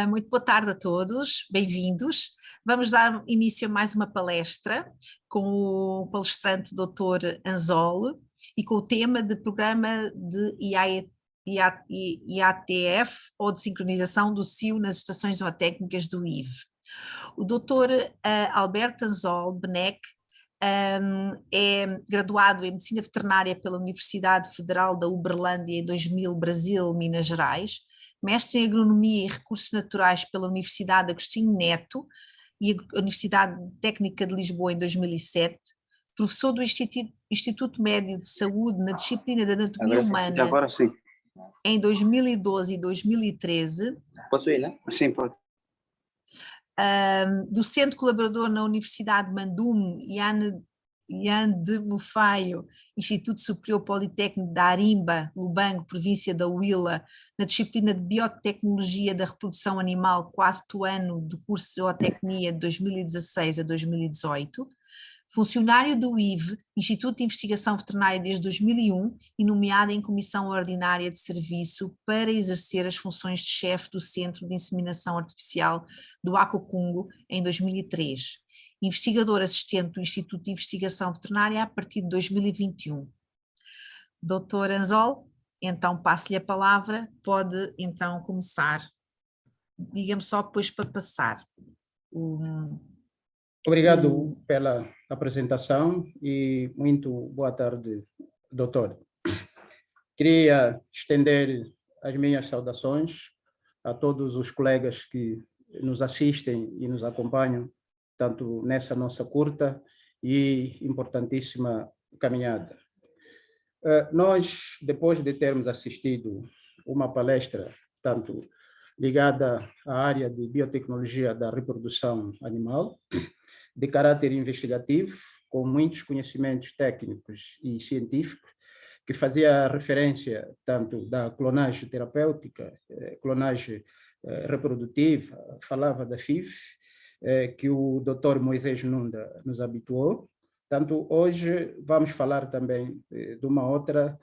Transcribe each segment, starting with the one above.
Muito boa tarde a todos, bem-vindos. Vamos dar início a mais uma palestra com o palestrante Dr. Anzol e com o tema de programa de IATF ou de sincronização do CIO nas estações zootécnicas do IVE. O Dr. Alberto Anzol Benek é graduado em Medicina Veterinária pela Universidade Federal da Uberlândia em 2000, Brasil, Minas Gerais, mestre em Agronomia e Recursos Naturais pela Universidade Agostinho Neto e a Universidade Técnica de Lisboa em 2007, professor do Instituto Médio de Saúde na disciplina de Anatomia Humana agora sim. em 2012 e 2013. Posso ir, né? Sim, pode. Docente colaborador na Universidade Mandum Ian de Bufaio, Instituto Superior Politécnico da Arimba, Lubango, província da Huila, na disciplina de Biotecnologia da Reprodução Animal, quarto ano do curso de Zootecnia de 2016 a 2018, funcionário do IVE, Instituto de Investigação Veterinária desde 2001 e nomeado em comissão ordinária de serviço para exercer as funções de chefe do Centro de Inseminação Artificial do Acocungo em 2003. Investigador assistente do Instituto de Investigação Veterinária a partir de 2021. Dr. Anzol, então passo-lhe a palavra, pode então começar. Diga-me só depois para passar. Obrigado pela apresentação e muito boa tarde, doutor. Queria estender as minhas saudações a todos os colegas que nos assistem e nos acompanham, tanto nessa nossa curta e importantíssima caminhada. Nós, depois de termos assistido uma palestra, tanto ligada à área de biotecnologia da reprodução animal, de caráter investigativo, com muitos conhecimentos técnicos e científicos, que fazia referência tanto da clonagem terapêutica, clonagem reprodutiva, falava da FIV, que o Dr. Moisés Nunda nos habituou. Tanto hoje vamos falar também de uma outra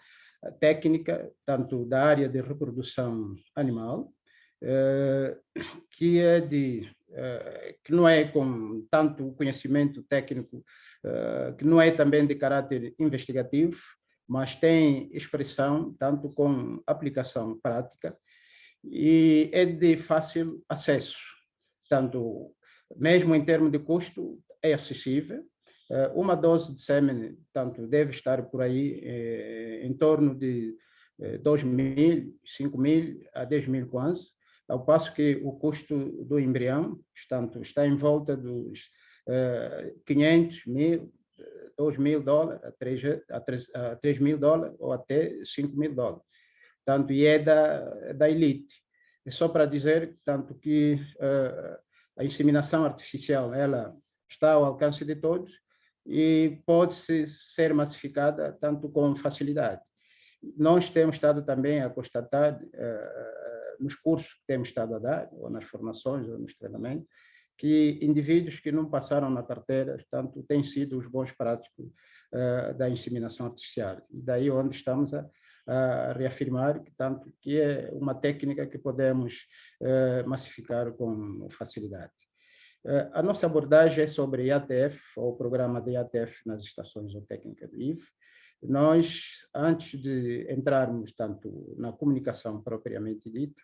técnica, tanto da área de reprodução animal, que é que não é com tanto conhecimento técnico, que não é também de caráter investigativo, mas tem expressão tanto com aplicação prática e é de fácil acesso, tanto mesmo em termos de custo é acessível. Uma dose de sêmen tanto deve estar por aí em torno de 2.000, 5.000 a 10.000 kwanza, ao passo que o custo do embrião está em volta dos 500.000, $2.000 a $3.000 ou até $5.000. Tanto e é da elite. É só para dizer tanto que a inseminação artificial ela está ao alcance de todos e pode ser massificada tanto com facilidade. Nós temos estado também a constatar nos cursos que temos estado a dar, ou nas formações, ou nos treinamentos, que indivíduos que não passaram na carteira, tanto têm sido os bons práticos da inseminação artificial. E daí onde estamos a reafirmar que tanto que é uma técnica que podemos massificar com facilidade. A nossa abordagem é sobre IATF, ou o programa de IATF nas estações zootécnicas do IVE. Nós, antes de entrarmos tanto na comunicação propriamente dita,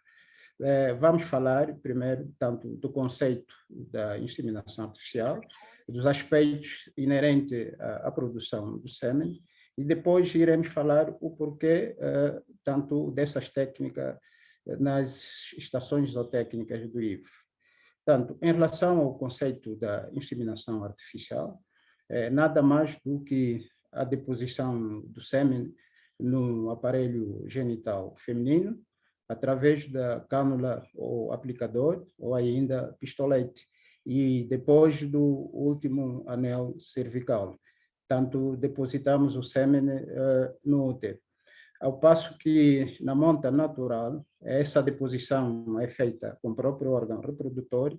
vamos falar primeiro tanto do conceito da inseminação artificial, dos aspectos inerentes à produção do sêmen, e depois iremos falar o porquê tanto dessas técnicas nas estações zootécnicas do IVE. Tanto em relação ao conceito da inseminação artificial, nada mais do que a deposição do sêmen no aparelho genital feminino, através da cânula ou aplicador, ou ainda pistolete, e depois do último anel cervical. Tanto depositamos o sêmen no útero. Ao passo que na monta natural, essa deposição é feita com o próprio órgão reprodutor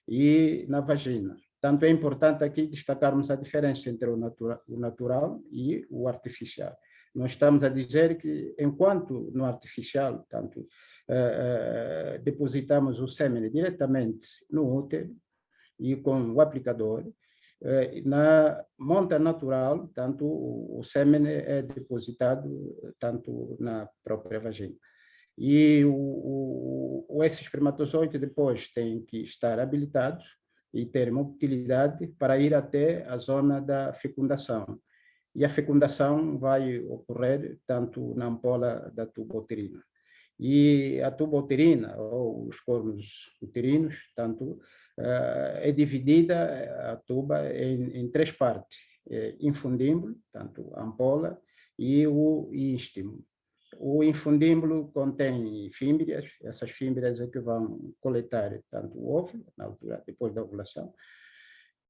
e na vagina. Tanto é importante aqui destacarmos a diferença entre o natural e o artificial. Nós estamos a dizer que, enquanto no artificial, tanto depositamos o sêmen diretamente no útero e com o aplicador, na monta natural, tanto o sêmen é depositado tanto na própria vagina. E esse espermatozoide depois tem que estar habilitado e ter motilidade para ir até a zona da fecundação. E a fecundação vai ocorrer tanto na ampola da tuba uterina. E a tuba uterina, ou os cornos uterinos, tanto é dividida a tuba em três partes: infundíbulo, tanto a ampola, e o ístimo. O infundíbulo contém fímbrias, essas fímbrias é que vão coletar tanto o óvulo, na altura, depois da ovulação,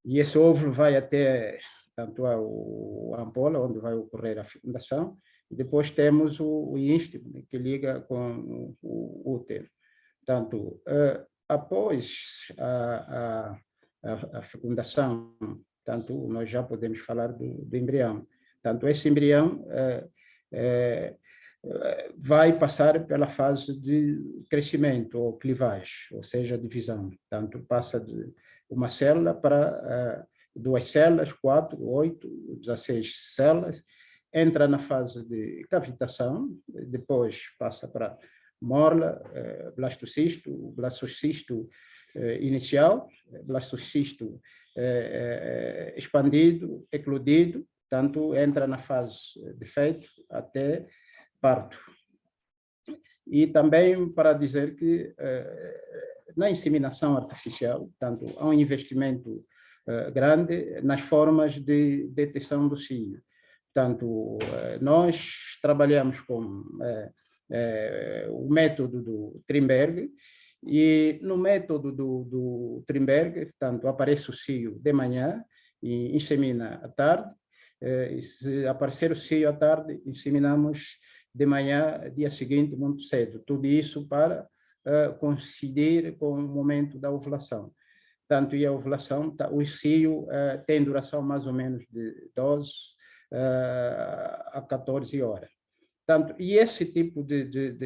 e esse óvulo vai até tanto a ampola, onde vai ocorrer a fecundação, e depois temos o ístimo, que liga com o útero. Portanto, após a fecundação, tanto nós já podemos falar do embrião. Tanto esse embrião vai passar pela fase de crescimento ou clivagem, ou seja, divisão. Tanto passa de uma célula para 2 células, 4, 8, 16 células, entra na fase de cavitação, depois passa para morla, blastocisto, blastocisto inicial, blastocisto expandido, eclodido, tanto entra na fase de feto até parto. E também para dizer que na inseminação artificial, tanto há um investimento grande nas formas de detecção do cio. Portanto, nós trabalhamos com o método do Trimberg, e no método do Trimberg, portanto, aparece o cio de manhã e insemina à tarde. E se aparecer o cio à tarde, inseminamos de manhã, dia seguinte, muito cedo. Tudo isso para coincidir com o momento da ovulação. Tanto e a ovulação, o cio tem duração mais ou menos de 12 a 14 horas. Tanto, e esse tipo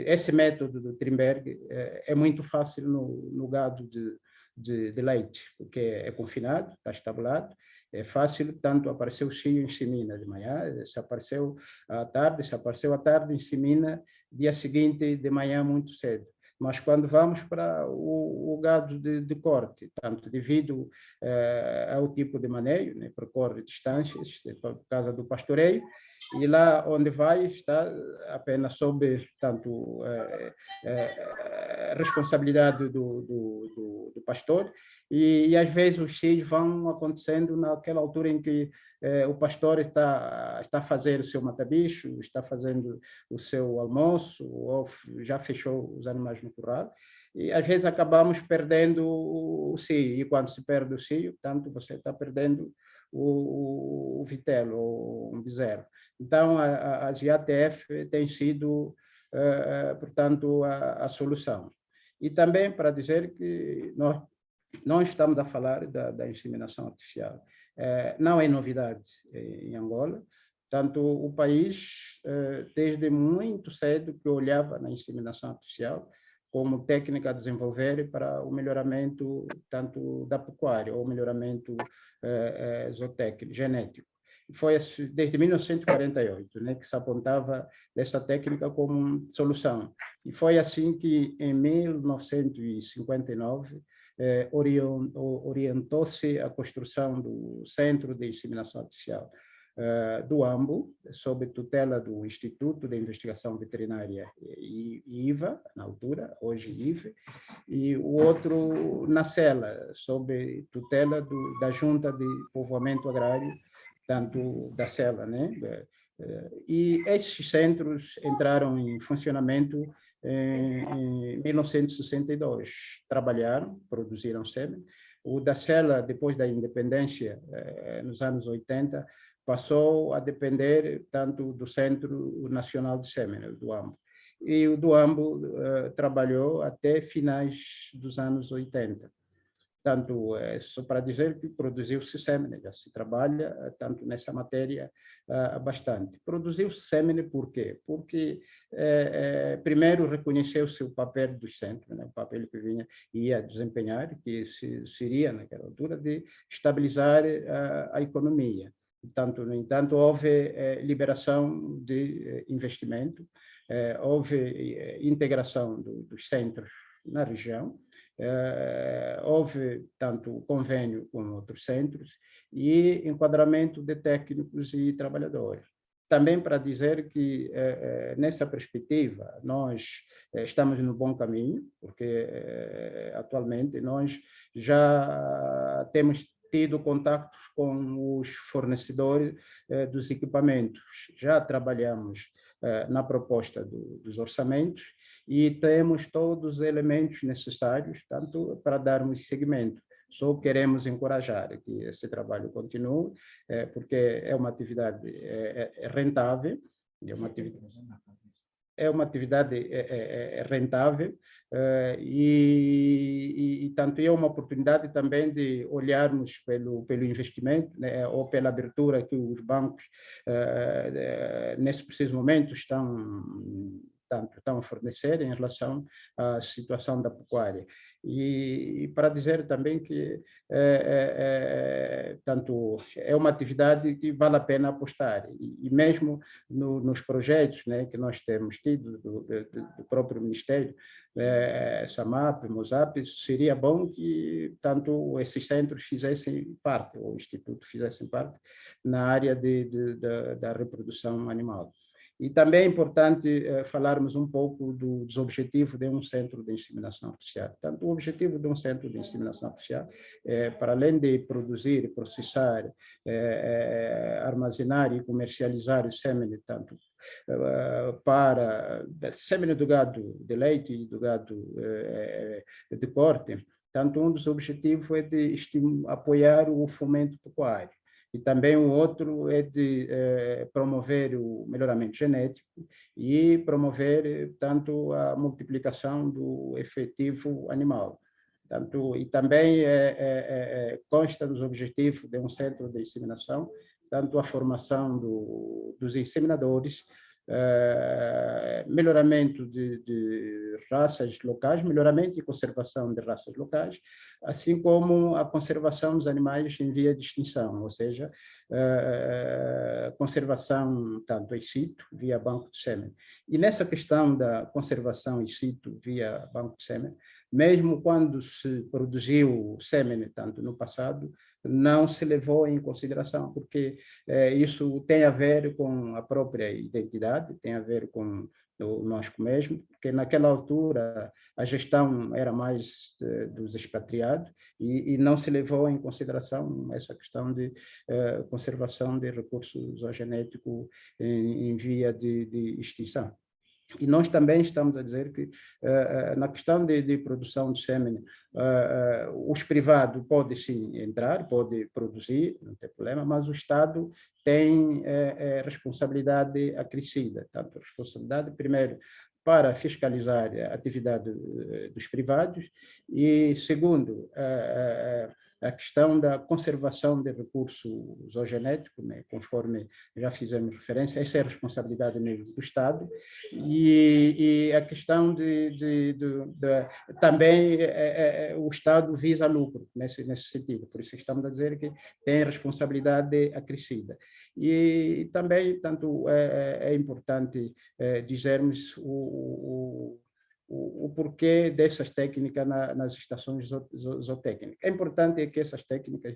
esse método do Trimberg é muito fácil no gado de leite, porque é confinado, está estabulado, é fácil, tanto apareceu o cio, insemina de manhã, se apareceu à tarde, insemina dia seguinte de manhã muito cedo. Mas quando vamos para o gado de corte, tanto devido ao tipo de maneio, né, percorre distâncias por causa do pastoreio, e lá onde vai está apenas sob tanto responsabilidade do pastor, e às vezes os cios vão acontecendo naquela altura em que o pastor está a fazer o seu matabicho, está fazendo o seu almoço, ou já fechou os animais no curral, e às vezes acabamos perdendo o cio, e quando se perde o cio, tanto você está perdendo o vitelo, ou um bezerro. Então, a GATF tem sido, portanto, a solução. E também para dizer que nós não estamos a falar da inseminação artificial. Não é novidade em Angola. Tanto o país, desde muito cedo, que olhava na inseminação artificial como técnica a desenvolver para o melhoramento tanto da pecuária, ou melhoramento zootécnico, genético. Foi desde 1948, né, que se apontava essa técnica como solução. E foi assim que, em 1959, orientou-se a construção do Centro de Inseminação Artificial do AMBO, sob tutela do Instituto de Investigação Veterinária IVA, na altura, hoje IVE, e o outro na CELA, sob tutela da Junta de Povoamento Agrário, tanto da CELA, né? E esses centros entraram em funcionamento em 1962. Trabalharam, produziram sêmen. O da CELA, depois da independência, nos anos 80, passou a depender tanto do Centro Nacional de Sêmen, do AMBO. E o do AMBO trabalhou até finais dos anos 80. Tanto, só para dizer que produziu-se sêmen, já se trabalha tanto nessa matéria bastante. Produziu-se sêmen por quê? Porque, primeiro, reconheceu-se o papel dos centros, né? O papel que ia desempenhar, que seria, naquela altura, de estabilizar a economia. No entanto, houve liberação de investimento, houve integração dos centros na região, houve tanto convênio com outros centros e enquadramento de técnicos e trabalhadores. Também para dizer que, nessa perspectiva, nós estamos no bom caminho, porque atualmente nós já temos tido contato com os fornecedores dos equipamentos. Já trabalhamos na proposta dos orçamentos e temos todos os elementos necessários, tanto para darmos seguimento. Só queremos encorajar que esse trabalho continue, porque é uma atividade rentável, é uma atividade rentável e tanto é uma oportunidade também de olharmos pelo investimento, né, ou pela abertura que os bancos, nesse preciso momento, estão a fornecer em relação à situação da pecuária. E para dizer também que tanto é uma atividade que vale a pena apostar, e mesmo nos projetos, né, que nós temos tido do próprio Ministério, SAMAP, MOSAP, seria bom que tanto esses centros fizessem parte, ou o Instituto fizessem parte, na área da reprodução animal. E também é importante falarmos um pouco dos objetivos de um centro de inseminação artificial. Tanto o objetivo de um centro de inseminação artificial, para além de produzir, processar, armazenar e comercializar o sêmen, tanto para sêmen do gado de leite e do gado de corte, tanto um dos objetivos é de apoiar o fomento pecuário. E também o outro é de promover o melhoramento genético e promover tanto a multiplicação do efetivo animal. E também consta dos objetivos de um centro de inseminação, tanto a formação dos inseminadores, melhoramento de raças locais, melhoramento e conservação de raças locais, assim como a conservação dos animais em via de extinção, ou seja, conservação tanto in situ, via banco de sêmen. E nessa questão da conservação in situ, via banco de sêmen, mesmo quando se produziu sêmen, tanto no passado, não se levou em consideração, porque isso tem a ver com a própria identidade, tem a ver com nós mesmo, porque naquela altura a gestão era mais dos expatriados e não se levou em consideração essa questão de conservação de recursos zoogenéticos em via de extinção. E nós também estamos a dizer que, na questão de produção de sêmen, os privados podem sim entrar, podem produzir, não tem problema, mas o Estado tem responsabilidade acrescida, tanto responsabilidade, primeiro, para fiscalizar a atividade dos privados e, segundo, a questão da conservação de recursos zoogenéticos, né, conforme já fizemos referência, essa é a responsabilidade mesmo do Estado, e a questão também o Estado visa lucro nesse sentido, por isso estamos a dizer que tem responsabilidade acrescida. E também, tanto é importante dizermos o porquê dessas técnicas nas estações zootécnicas. É importante que essas técnicas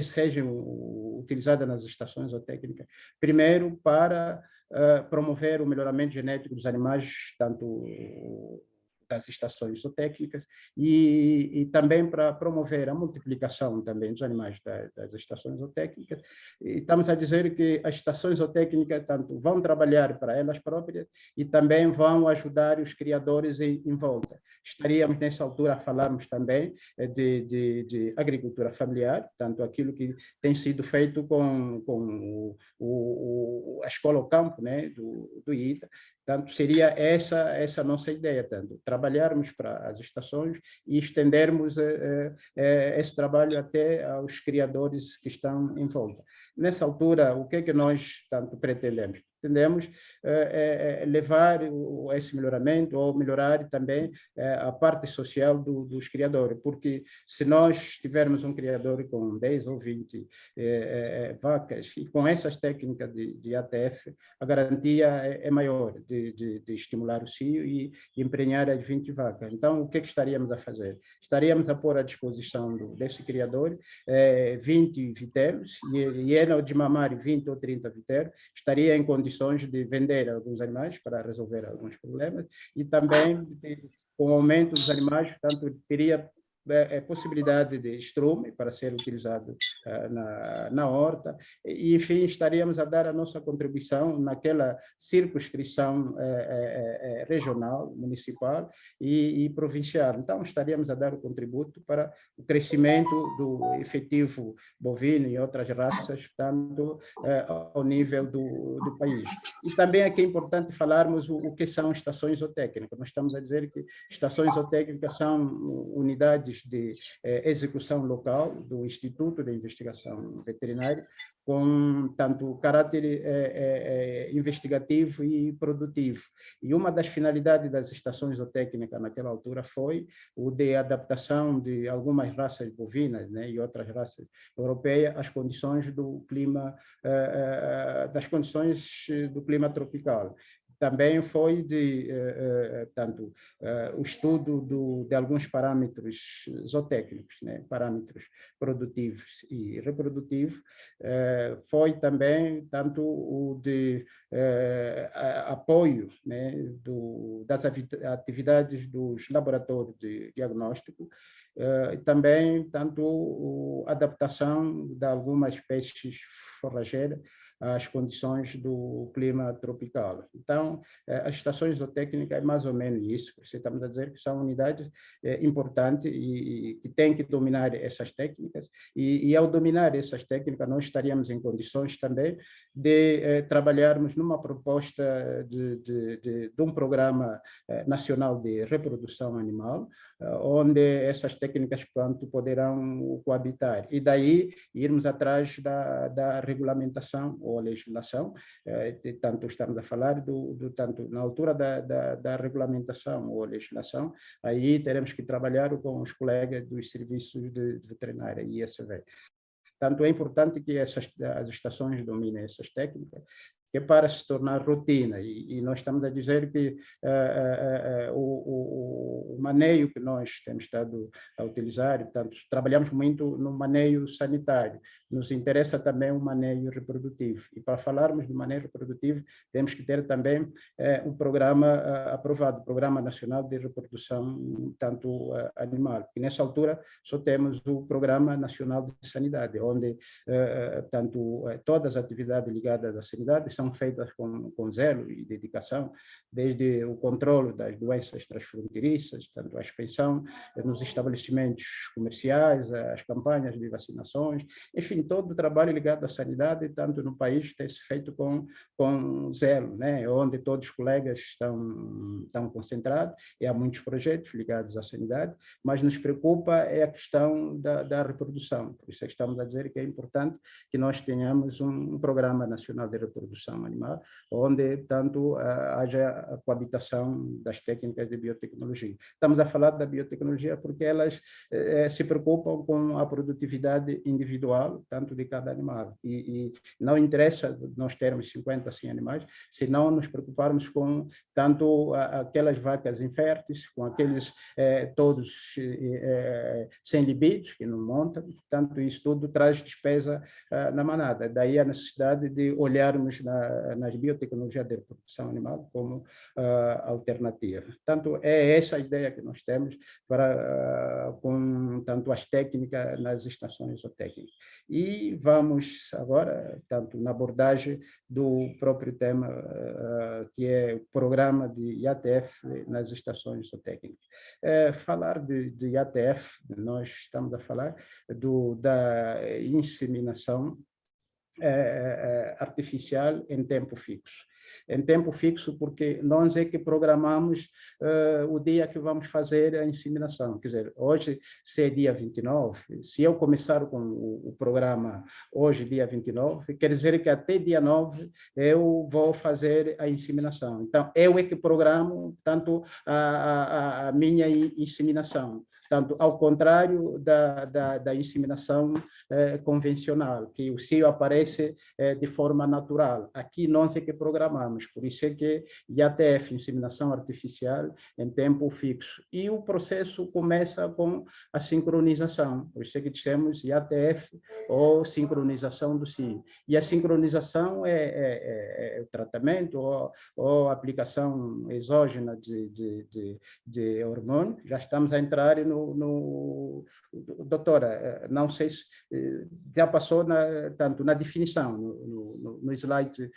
sejam utilizadas nas estações zootécnicas, primeiro para promover o melhoramento genético dos animais, tanto das estações zootécnicas e também para promover a multiplicação também dos animais das estações zootécnicas. E estamos a dizer que as estações zootécnicas tanto vão trabalhar para elas próprias e também vão ajudar os criadores em volta. Estaríamos nessa altura a falarmos também de agricultura familiar, tanto aquilo que tem sido feito com a escola ao campo, né, do ITA, Portanto, seria essa a nossa ideia, tanto trabalharmos para as estações e estendermos esse trabalho até aos criadores que estão em volta. Nessa altura, o que é que nós tanto pretendemos? Pretendemos levar esse melhoramento ou melhorar também a parte social dos criadores, porque se nós tivermos um criador com 10 ou 20 vacas e com essas técnicas de ATF, a garantia é maior de estimular o cio e emprenhar as 20 vacas. Então, o que é que estaríamos a fazer? Estaríamos a pôr à disposição desse criador 20 vitelos e ele, ao desmamar 20 ou 30 vitelos, estaria em condições de vender alguns animais para resolver alguns problemas e também, com o aumento dos animais, portanto, teria possibilidade de estrume para ser utilizado na horta e, enfim, estaríamos a dar a nossa contribuição naquela circunscrição regional, municipal e provincial. Então, estaríamos a dar o contributo para o crescimento do efetivo bovino e outras raças, tanto ao nível do país. E também aqui é importante falarmos o que são estações zootécnicas. Nós estamos a dizer que estações zootécnicas são unidades de execução local do Instituto de Investigação Veterinária, com tanto caráter investigativo e produtivo. E uma das finalidades das estações zootécnicas naquela altura foi o de adaptação de algumas raças bovinas, né, e outras raças europeias às condições do clima, das condições do clima tropical. Também foi tanto o estudo de alguns parâmetros zootécnicos, né, parâmetros produtivos e reprodutivos, foi também tanto o de apoio, né, das atividades dos laboratórios de diagnóstico, também tanto a adaptação de algumas espécies forrageiras às condições do clima tropical. Então, as estações zootécnicas é mais ou menos isso. Estamos a dizer que são unidades importantes e que têm que dominar essas técnicas e ao dominar essas técnicas, nós estaríamos em condições também de trabalharmos numa proposta de um programa nacional de reprodução animal, onde essas técnicas, portanto, poderão coabitar. E daí irmos atrás da regulamentação ou legislação, tanto estamos a falar tanto na altura da regulamentação ou legislação, aí teremos que trabalhar com os colegas dos serviços de veterinária, ISV. Tanto é importante que as estações dominem essas técnicas, que é para se tornar rotina. E nós estamos a dizer que o maneio que nós temos estado a utilizar, portanto, trabalhamos muito no maneio sanitário, nos interessa também o maneio reprodutivo. E para falarmos de maneio reprodutivo, temos que ter também um programa aprovado, o Programa Nacional de Reprodução tanto animal. E nessa altura só temos o Programa Nacional de Sanidade, onde todas as atividades ligadas à sanidade são feitas com zelo e dedicação, desde o controle das doenças transfronteiriças, tanto a expensão nos estabelecimentos comerciais, as campanhas de vacinações, enfim, todo o trabalho ligado à sanidade, tanto no país, tem se feito com zelo, né? Onde todos os colegas estão concentrados, e há muitos projetos ligados à sanidade, mas nos preocupa é a questão da reprodução. Por isso é que estamos a dizer que é importante que nós tenhamos um Programa Nacional de Reprodução Animal, onde tanto haja a coabitação das técnicas de biotecnologia. Estamos a falar da biotecnologia porque elas se preocupam com a produtividade individual, tanto de cada animal. E não interessa nós termos 50, 100 animais, se não nos preocuparmos com tanto aquelas vacas inférteis, com aqueles todos sem libidos, que não montam, tanto isso tudo traz despesa na manada. Daí a necessidade de olharmos nas biotecnologias de reprodução animal como alternativa. Tanto é essa a ideia que nós temos com tanto as técnicas nas estações zootécnicas. E vamos agora, tanto na abordagem do próprio tema, que é o programa de IATF nas estações zootécnicas. Falar de IATF, nós estamos a falar da inseminação artificial em tempo fixo. em tempo fixo, porque nós é que programamos o dia que vamos fazer a inseminação. Quer dizer, hoje, se é dia 29, se eu começar com o programa hoje, dia 29, quer dizer que até dia 9 eu vou fazer a inseminação. Então, eu é que programo tanto a minha inseminação. Tanto ao contrário da inseminação convencional, que o cio aparece de forma natural. Aqui nós é que programamos, por isso é que IATF, inseminação artificial, em tempo fixo. E o processo começa com a sincronização, por isso é que dissemos IATF ou sincronização do cio. E a sincronização é o tratamento ou aplicação exógena de hormônio. Já estamos a entrar doutora, não sei se já passou tanto na definição, no slide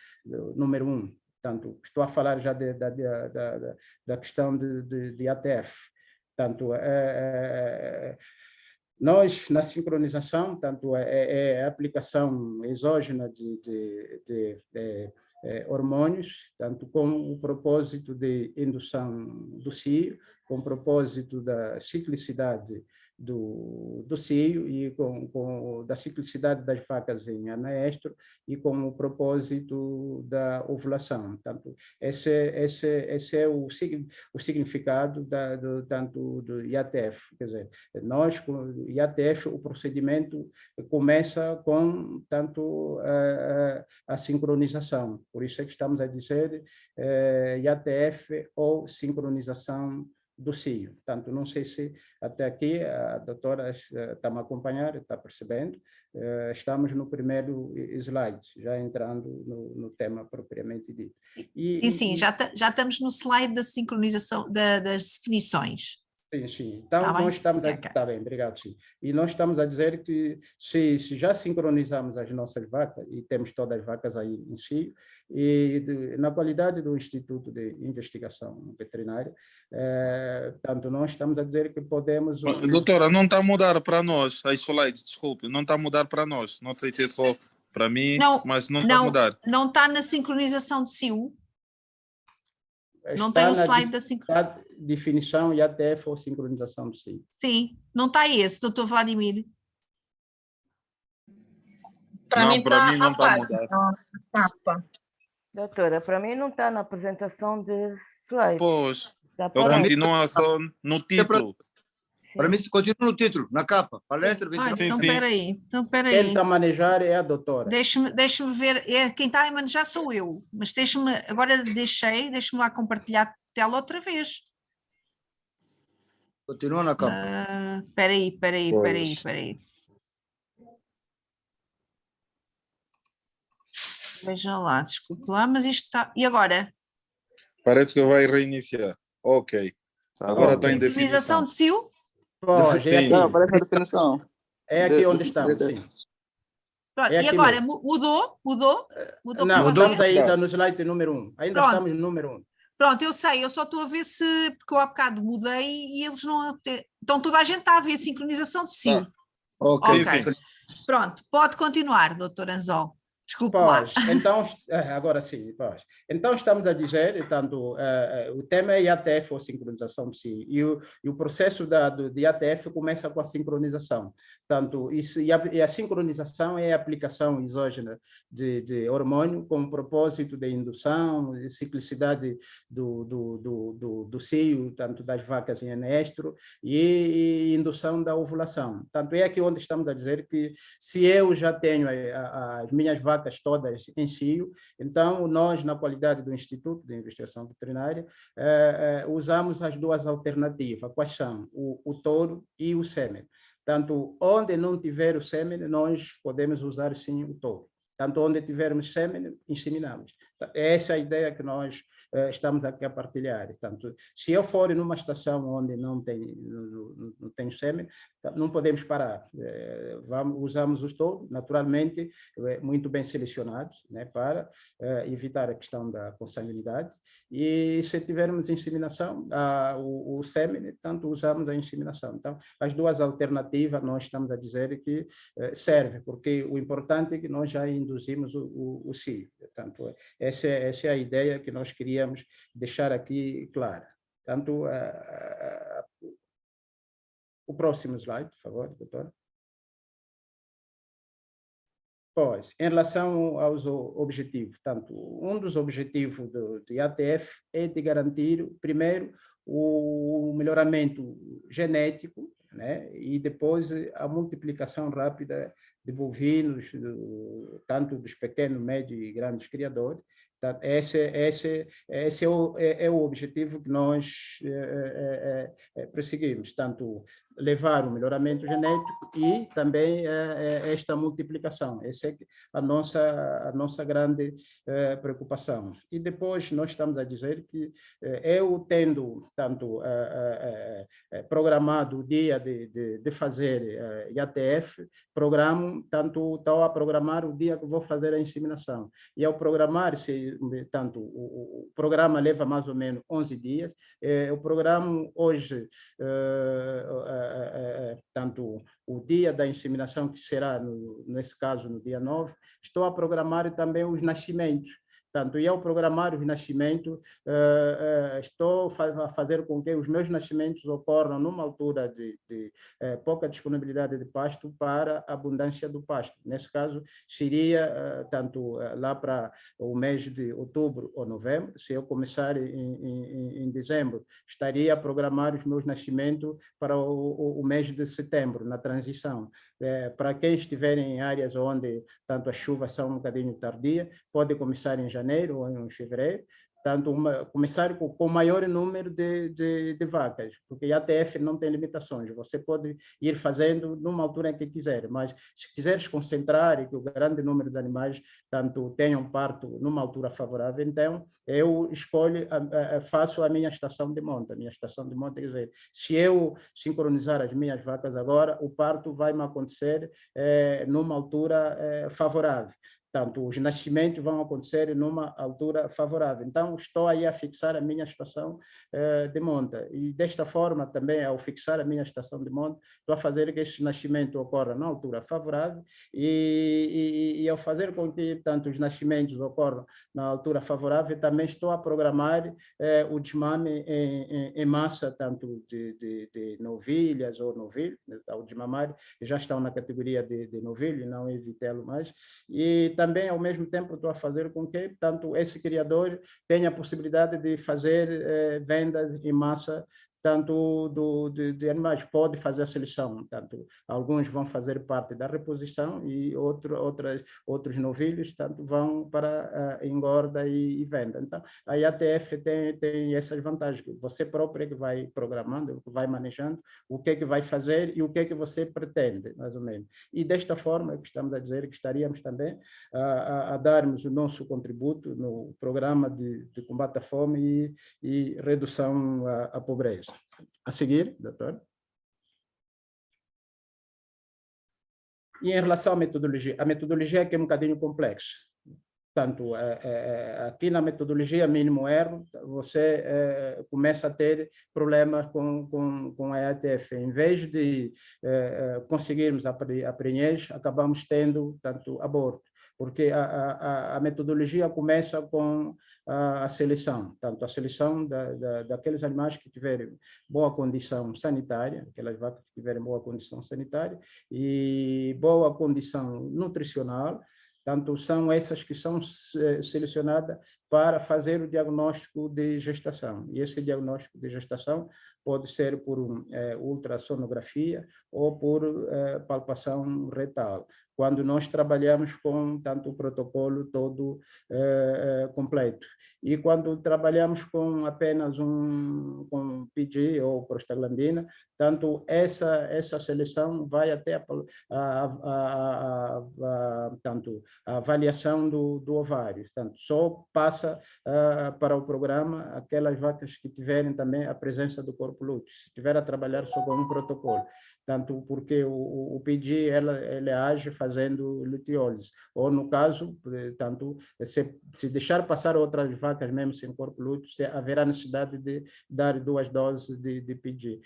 número 1, tanto estou a falar já da questão de ATF. Tanto nós, na sincronização, tanto é a aplicação exógena de hormônios, tanto com o propósito de indução do cio, com o propósito da ciclicidade do cio e da ciclicidade das vacas em anaestro e com o propósito da ovulação. Portanto, esse é o significado tanto do IATF. Quer dizer, nós, com o IATF, o procedimento começa com tanto a sincronização. Por isso é que estamos a dizer IATF ou sincronização do cio. Portanto, não sei se até aqui a doutora está me acompanhando, está percebendo. Estamos no primeiro slide, já entrando no tema propriamente dito. Sim, já estamos no slide da sincronização das definições. Sim. Então, nós estamos a... Está bem, obrigado, sim. E nós estamos a dizer que se já sincronizamos as nossas vacas, e temos todas as vacas aí em cio, e na qualidade do Instituto de Investigação Veterinária, tanto nós estamos a dizer que podemos... Doutora, não está a mudar para nós, a slide, desculpe, não está a mudar para nós, não sei se é só para mim, mas não está a mudar. Não está na sincronização de cio? Não tem o slide da sincronização? Definição e até for sincronização de cio. Sim, não está esse, doutor Vladimir? Para mim não está a mudar. Capa. Doutora, para mim não está na apresentação de slide. Pois, eu continuo só no título. Para mim, continua no título, na capa. Palestra 29. Então, espera aí. Quem está a manejar é a doutora. Deixa-me ver, quem está a manejar sou eu, mas agora deixe-me lá compartilhar a tela outra vez. Continua na capa. Espera aí. Veja lá, desculpe lá, mas isto está... E agora? Parece que vai reiniciar. Ok. Agora está em definição de cio? Não, parece a definição. É aqui onde estamos, sim. Pronto, e agora, mudou? Não, estamos ainda no slide número 1. Ainda estamos no número 1. Pronto, eu sei, eu só estou a ver se... Porque eu há bocado mudei e eles não... Então toda a gente está a ver a sincronização de cio. Ok. Pronto, pode continuar, doutor Anzol. Desculpe lá. Então, agora sim, então estamos a dizer, tanto, o tema é IATF ou sincronização de cio, e o processo de IATF começa com a sincronização. Tanto, e a sincronização é a aplicação exógena de hormônio com o propósito de indução, de ciclicidade do cio, tanto das vacas em anaestro, e indução da ovulação. Tanto é aqui onde estamos a dizer que se eu já tenho as minhas vacas todas em cio, então nós, na qualidade do Instituto de Investigação Veterinária, usamos as duas alternativas. Quais são? O touro e o sêmen. Tanto onde não tiver o sêmen, nós podemos usar sim o touro. Tanto onde tivermos sêmen, inseminamos. Essa é a ideia que nós estamos aqui a partilhar. Tanto, se eu for numa estação onde não tem sêmen, não podemos parar. Usamos os touros, naturalmente, muito bem selecionados, né, para evitar a questão da consanguinidade. E se tivermos inseminação, o sêmen, tanto usamos a inseminação. Então, as duas alternativas, nós estamos a dizer que serve, porque o importante é que nós já induzimos o cio. Portanto, essa é a ideia que nós queríamos deixar aqui clara. Tanto o próximo slide, por favor, doutora. Pois, em relação aos objetivos, tanto um dos objetivos do ATF é de garantir, primeiro, o melhoramento genético, né? E depois a multiplicação rápida de bovinos, tanto dos pequenos, médios e grandes criadores. Esse é o objetivo que nós perseguimos, tanto levar o melhoramento genético e também esta multiplicação. Essa é a nossa grande preocupação. E depois nós estamos a dizer que eu tendo tanto programado o dia de fazer IATF, programo, tanto estou a programar o dia que vou fazer a inseminação. E ao programar, tanto o programa leva mais ou menos 11 dias, eu programo hoje tanto o dia da inseminação, que será, nesse caso, no dia 9, estou a programar também os nascimentos. Tanto, e ao programar os nascimentos, estou a fazer com que os meus nascimentos ocorram numa altura de pouca disponibilidade de pasto para a abundância do pasto. Nesse caso, seria tanto lá para o mês de outubro ou novembro. Se eu começar em dezembro, estaria a programar os meus nascimentos para o mês de setembro, na transição. Para quem estiver em áreas onde tanto as chuvas são um bocadinho tardias, pode começar em janeiro ou em fevereiro, tanto começar com o maior número de vacas, porque a ATF não tem limitações, você pode ir fazendo numa altura em que quiser, mas se quiseres concentrar e que o grande número de animais tanto tenham parto numa altura favorável, então eu escolho, faço a minha estação de monta. Minha estação de monta, quer dizer, se eu sincronizar as minhas vacas agora, o parto vai me acontecer numa altura favorável. Portanto, os nascimentos vão acontecer numa altura favorável. Então, estou aí a fixar a minha estação de monta. E, desta forma, também, ao fixar a minha estação de monta, estou a fazer que esse nascimento ocorra na altura favorável e ao fazer com que tanto os nascimentos ocorram na altura favorável, também estou a programar o desmame em massa, tanto de novilhas ou novilhos, o desmamar já estão na categoria de novilho, não é vitelo mais, e também, ao mesmo tempo, estou a fazer com que tanto esse criador tenha a possibilidade de fazer vendas em massa tanto de animais, pode fazer a seleção, tanto alguns vão fazer parte da reposição e outros novilhos tanto vão para engorda e venda. Então, a IATF tem essas vantagens, você próprio é que vai programando, vai manejando o que é que vai fazer e o que é que você pretende, mais ou menos. E desta forma, é que estamos a dizer que estaríamos também a darmos o nosso contributo no programa de combate à fome e redução à pobreza. A seguir, doutor. E em relação à metodologia, a metodologia é que é um bocadinho complexa. Portanto, aqui na metodologia mínimo erro, você começa a ter problemas com a EATF. Em vez de conseguirmos a prenhez, acabamos tendo tanto aborto, porque a metodologia começa com a seleção, tanto a seleção daqueles animais que tiverem boa condição sanitária, aquelas vacas que tiverem boa condição sanitária e boa condição nutricional, tanto são essas que são selecionadas para fazer o diagnóstico de gestação. E esse diagnóstico de gestação pode ser por ultrassonografia ou por palpação retal, quando nós trabalhamos com tanto o protocolo todo completo. E quando trabalhamos com apenas com PG ou prostaglandina, tanto essa seleção vai até tanto a avaliação do ovário. Tanto só passa para o programa aquelas vacas que tiverem também a presença do corpo lúteo, se tiver a trabalhar só com um protocolo. Tanto porque o PG ele age fazendo luteólise. Ou, no caso, tanto, se deixar passar outras vacas mesmo sem corpo lúteo, haverá necessidade de dar 2 doses de PG.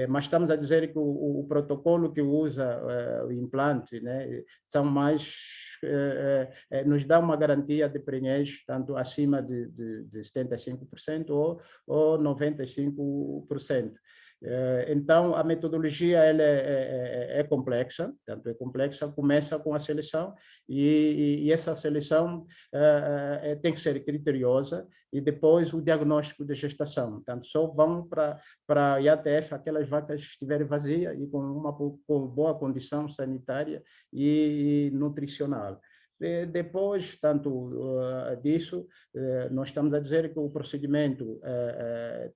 Mas estamos a dizer que o protocolo que usa o implante, né, são mais, nos dá uma garantia de prenhez, tanto acima de 75% ou 95%. Então, a metodologia ela é complexa, tanto é complexa, começa com a seleção e essa seleção tem que ser criteriosa e depois o diagnóstico de gestação. Portanto, só vão para a IATF aquelas vacas que estiverem vazias e com boa condição sanitária e nutricional. Depois, tanto disso, nós estamos a dizer que o procedimento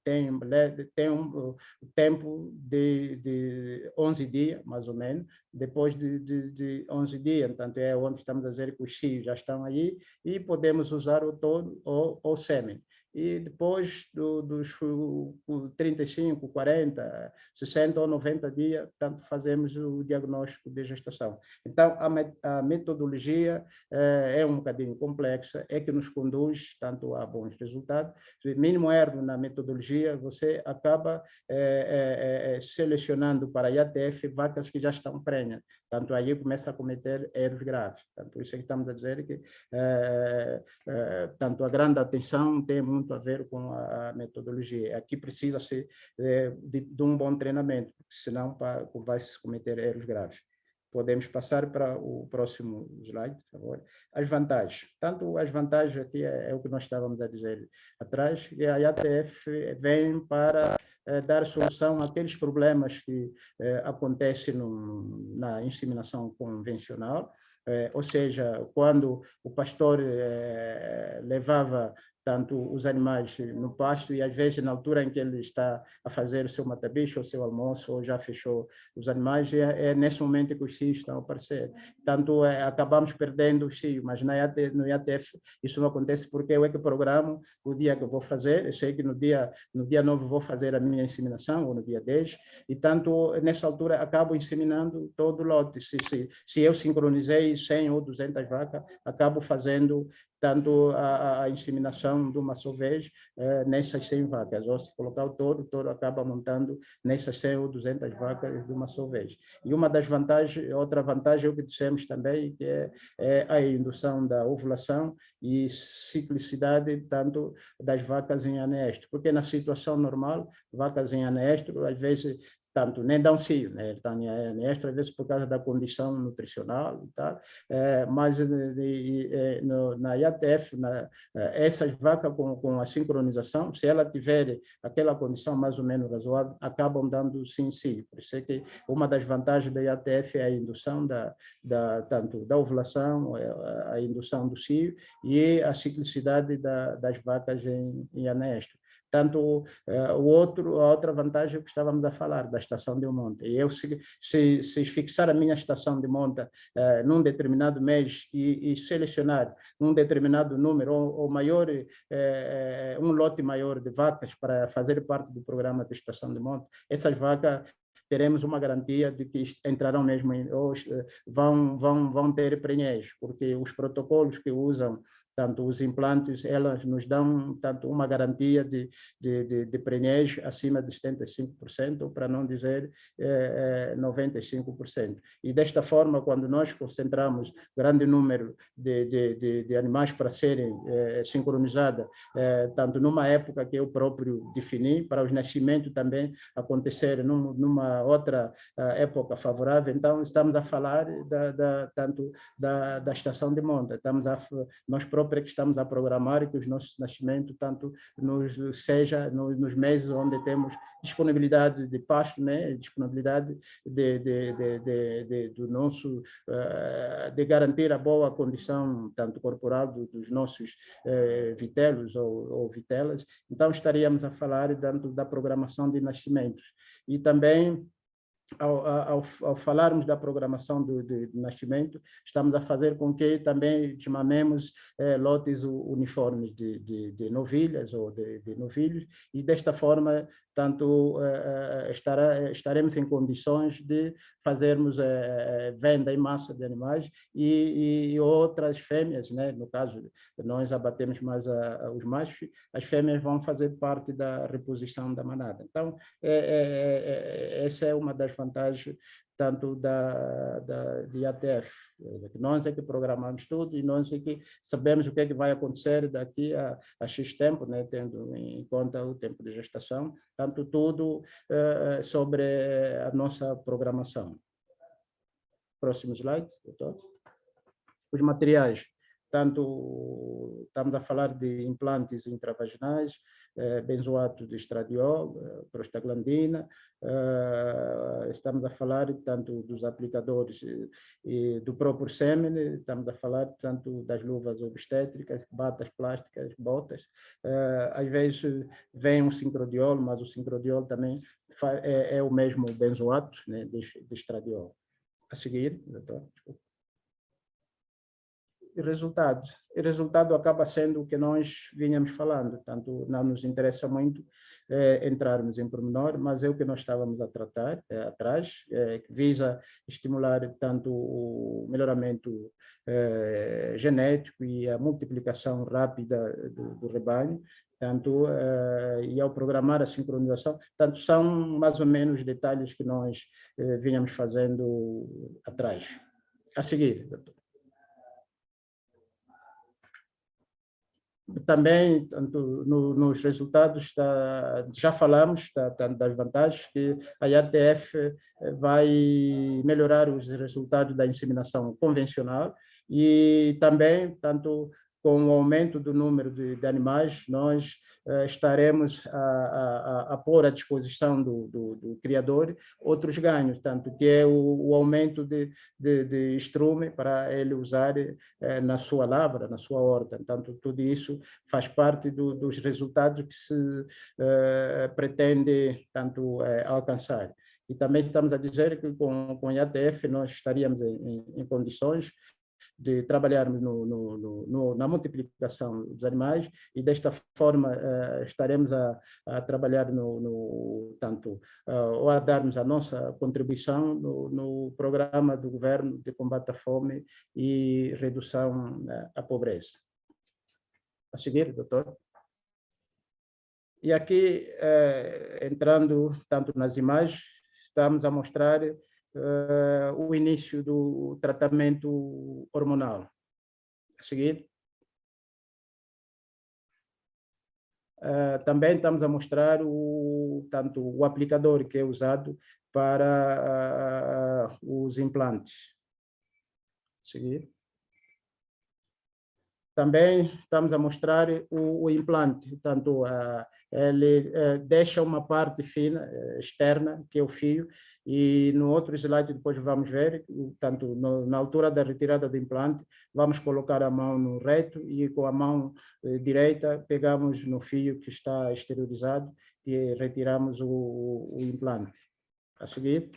tem um tempo de 11 dias, mais ou menos. Depois de 11 dias, portanto, é onde estamos a dizer que os cios já estão aí e podemos usar o touro ou o sêmen. E depois dos 35, 40, 60 ou 90 dias, tanto fazemos o diagnóstico de gestação. Então, a metodologia é um bocadinho complexa, é que nos conduz tanto a bons resultados. O mínimo erro na metodologia, você acaba selecionando para a IATF vacas que já estão prenhas. Tanto aí começa a cometer erros graves. Tanto isso é que estamos a dizer que tanto a grande atenção tem muito a ver com a metodologia. Aqui precisa-se de um bom treinamento, senão vai-se cometer erros graves. Podemos passar para o próximo slide, por favor. As vantagens. Tanto as vantagens aqui é o que nós estávamos a dizer atrás, e a IATF vem para dar solução àqueles problemas que acontecem na inseminação convencional, ou seja, quando o pastor levava tanto os animais no pasto e às vezes na altura em que ele está a fazer o seu matabicho, o seu almoço, ou já fechou os animais, é nesse momento que os cios estão a aparecer. Tanto acabamos perdendo os cios, mas no IATF isso não acontece porque eu é que programo o dia que eu vou fazer, eu sei que no dia 9 vou fazer a minha inseminação, ou no dia 10, e tanto nessa altura acabo inseminando todo o lote. Se eu sincronizei 100 ou 200 vacas, acabo fazendo tanto a inseminação de uma só vez nessas 100 vacas, ou se colocar o touro acaba montando nessas 100 ou 200 vacas de uma só vez. E uma das vantagens, outra vantagem é o que dissemos também, que é a indução da ovulação e ciclicidade tanto das vacas em anestro, porque na situação normal, vacas em anestro, às vezes tanto nem dão cio, né? Estão em anestro, às vezes por causa da condição nutricional e tal, mas na IATF, essas vacas com a sincronização, se ela tiver aquela condição mais ou menos razoável, acabam dando sim cio. Por isso é que uma das vantagens da IATF é a indução tanto da ovulação, a indução do cio e a ciclicidade das vacas em anestro. Tanto a outra vantagem que estávamos a falar, da estação de monta. E eu, se fixar a minha estação de monta num determinado mês e selecionar um determinado número ou maior, um lote maior de vacas para fazer parte do programa de estação de monta, essas vacas teremos uma garantia de que entrarão mesmo, ou vão ter prenhez, porque os protocolos que usam tanto os implantes, elas nos dão tanto uma garantia de prenhez acima de 75%, para não dizer 95%. E desta forma, quando nós concentramos grande número de animais para serem sincronizados, tanto numa época que eu próprio defini, para os nascimentos também acontecerem numa outra época favorável, então estamos a falar tanto da estação de monta, nós próprios que estamos a programar que os nossos nascimentos tanto seja nos meses onde temos disponibilidade de pasto, né, disponibilidade do nosso de garantir a boa condição tanto corporal dos nossos vitelos ou vitelas. Então estaríamos a falar tanto da programação de nascimentos e também ao falarmos da programação do nascimento, estamos a fazer com que também chamemos lotes uniformes de novilhas ou de novilhos, e desta forma, tanto estaremos em condições de fazermos venda em massa de animais e outras fêmeas, né? No caso, nós abatemos mais os machos, as fêmeas vão fazer parte da reposição da manada. Então, essa é uma das vantagens tanto de ATF. Nós é que programamos tudo e nós é que sabemos o que é que vai acontecer daqui a X tempo, né, tendo em conta o tempo de gestação, tanto tudo sobre a nossa programação. Próximo slide, doutor. Os materiais. Tanto estamos a falar de implantes intravaginais, benzoato de estradiol, prostaglandina, estamos a falar tanto dos aplicadores e do próprio sêmen, estamos a falar tanto das luvas obstétricas, batas plásticas, botas. Às vezes vem um sincrodiol, mas o sincrodiol também é o mesmo benzoato, né, de estradiol. A seguir, doutor, desculpa. O resultado acaba sendo o que nós vinhamos falando, tanto não nos interessa muito entrarmos em pormenor, mas é o que nós estávamos a tratar atrás, que visa estimular tanto o melhoramento genético e a multiplicação rápida do rebanho, tanto e ao programar a sincronização, tanto são mais ou menos detalhes que nós vinhamos fazendo atrás. A seguir, doutor. Também, tanto nos resultados, já falamos das vantagens que a ATF vai melhorar os resultados da inseminação convencional e também, tanto com o aumento do número de animais, nós estaremos a pôr à disposição do criador outros ganhos, tanto que é o aumento de estrume para ele usar na sua lavra, na sua horta. Tanto tudo isso faz parte dos resultados que se pretende tanto alcançar. E também estamos a dizer que com a ATF nós estaríamos em condições de trabalharmos na multiplicação dos animais e desta forma estaremos a trabalhar tanto ou a darmos a nossa contribuição no programa do governo de combate à fome e redução à pobreza. A seguir, doutor. E aqui, entrando tanto nas imagens, estamos a mostrar o início do tratamento hormonal. A seguir. Também estamos a mostrar tanto o aplicador que é usado para os implantes. A seguir. Também estamos a mostrar o implante, tanto ele deixa uma parte fina, externa, que é o fio, e no outro slide depois vamos ver, tanto na altura da retirada do implante, vamos colocar a mão no reto e com a mão direita pegamos no fio que está exteriorizado e retiramos o implante. A seguir,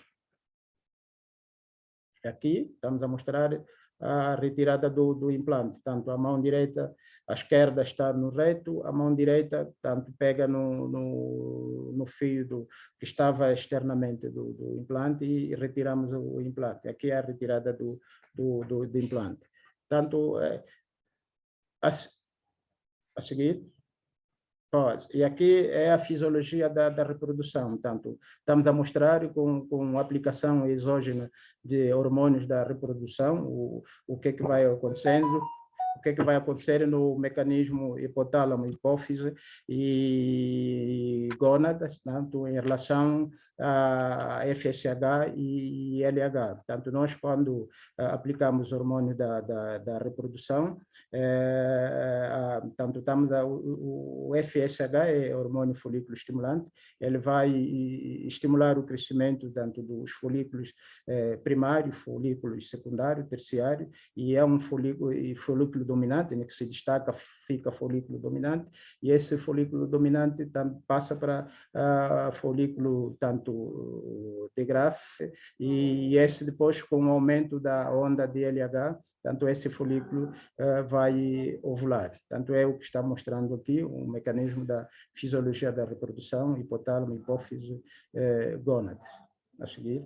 aqui estamos a mostrar a retirada do implante, tanto a mão direita, a esquerda está no reto, a mão direita tanto pega no fio que estava externamente do implante e retiramos o implante. Aqui é a retirada do implante. Tanto a seguir. E aqui é a fisiologia da reprodução, tanto estamos a mostrar com aplicação exógena de hormônios da reprodução, o que é que vai acontecendo, o que é que vai acontecer no mecanismo hipotálamo, hipófise e gônadas, tanto em relação a FSH e LH. Tanto nós, quando aplicamos hormônio da reprodução, tanto estamos o FSH é hormônio folículo estimulante, ele vai estimular o crescimento tanto dos folículos primário, folículos secundário, terciário, e é um folículo dominante, né, que se destaca, fica folículo dominante, e esse folículo dominante passa para para folículo tanto de graf, e esse depois, com o aumento da onda de LH, tanto esse folículo vai ovular. Tanto é o que está mostrando aqui, um mecanismo da fisiologia da reprodução, hipotálamo, hipófise, gônada. A seguir.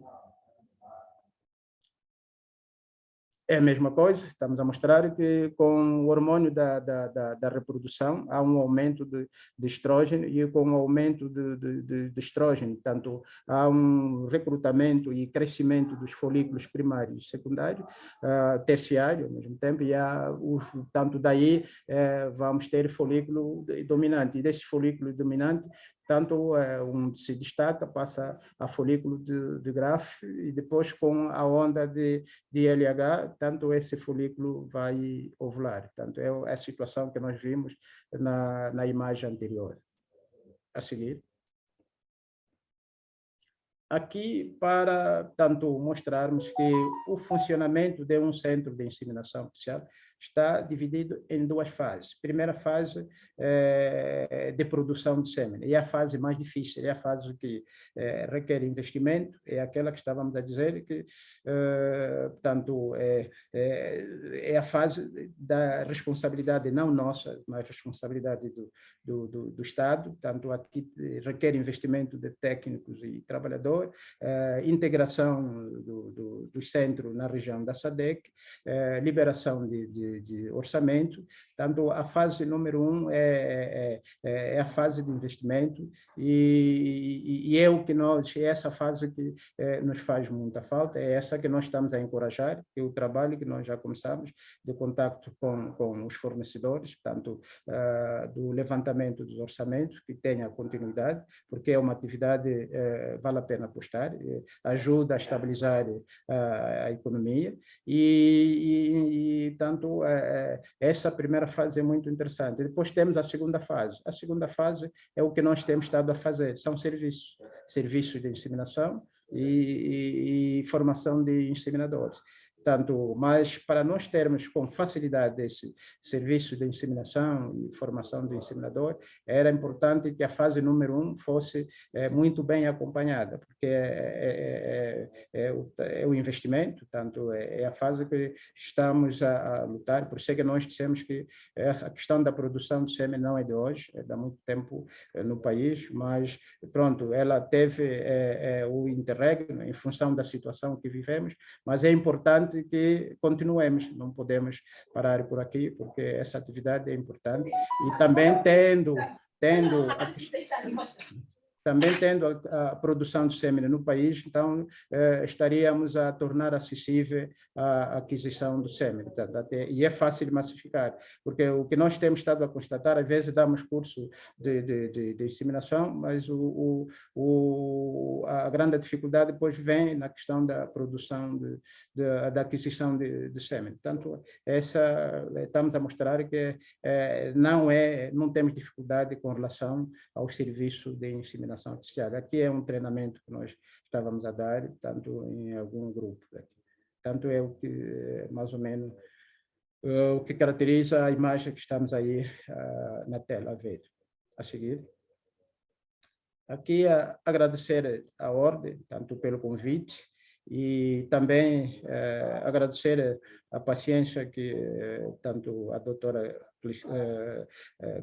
É a mesma coisa, estamos a mostrar que com o hormônio da reprodução há um aumento de estrógeno, e com o aumento de estrógeno, tanto há um recrutamento e crescimento dos folículos primários e secundários, terciário ao mesmo tempo, e tanto daí vamos ter folículo dominante, e desse folículo dominante, tanto um se destaca, passa a folículo de graf, e depois com a onda de LH, tanto esse folículo vai ovular. Tanto é a situação que nós vimos na imagem anterior. A seguir. Aqui, para tanto mostrarmos que o funcionamento de um centro de inseminação artificial está dividido em duas fases. Primeira fase de produção de sêmen, e a fase mais difícil, é a fase que requer investimento, é aquela que estávamos a dizer que, portanto, é a fase da responsabilidade, não nossa, mas responsabilidade do Estado, tanto aqui requer investimento de técnicos e trabalhadores, integração do centro na região da SADC, liberação de orçamento. Tanto a fase número 1 é a fase de investimento, e é o que é essa fase que nos faz muita falta, é essa que nós estamos a encorajar, é o trabalho que nós já começamos de contato com os fornecedores, tanto do levantamento dos orçamentos, que tenha continuidade, porque é uma atividade vale a pena apostar, ajuda a estabilizar a economia, e tanto essa primeira fase é muito interessante. Depois temos a segunda fase. A segunda fase é o que nós temos estado a fazer, são serviços de inseminação e formação de inseminadores. Tanto, mas para nós termos com facilidade esse serviço de inseminação e formação do inseminador, era importante que a fase número 1 fosse muito bem acompanhada, porque é o investimento, tanto é a fase que estamos a lutar. Por isso é que nós dissemos que a questão da produção de sêmen não é de hoje, é de há muito tempo no país, mas pronto, ela teve o interregno em função da situação que vivemos, mas é importante que continuemos, não podemos parar por aqui, porque essa atividade é importante, e também tendo a produção de sêmen no país, então estaríamos a tornar acessível a aquisição do sêmen. E é fácil de massificar, porque o que nós temos estado a constatar, às vezes damos curso de inseminação, mas a grande dificuldade depois vem na questão da produção, da aquisição de sêmen. Portanto, estamos a mostrar que não temos dificuldade com relação ao serviço de inseminação artificial. Aqui é um treinamento que nós estávamos a dar, tanto em algum grupo. Tanto é o que, mais ou menos, o que caracteriza a imagem que estamos aí na tela a ver. A seguir. Aqui, agradecer a ordem, tanto pelo convite, e também agradecer a paciência que tanto a doutora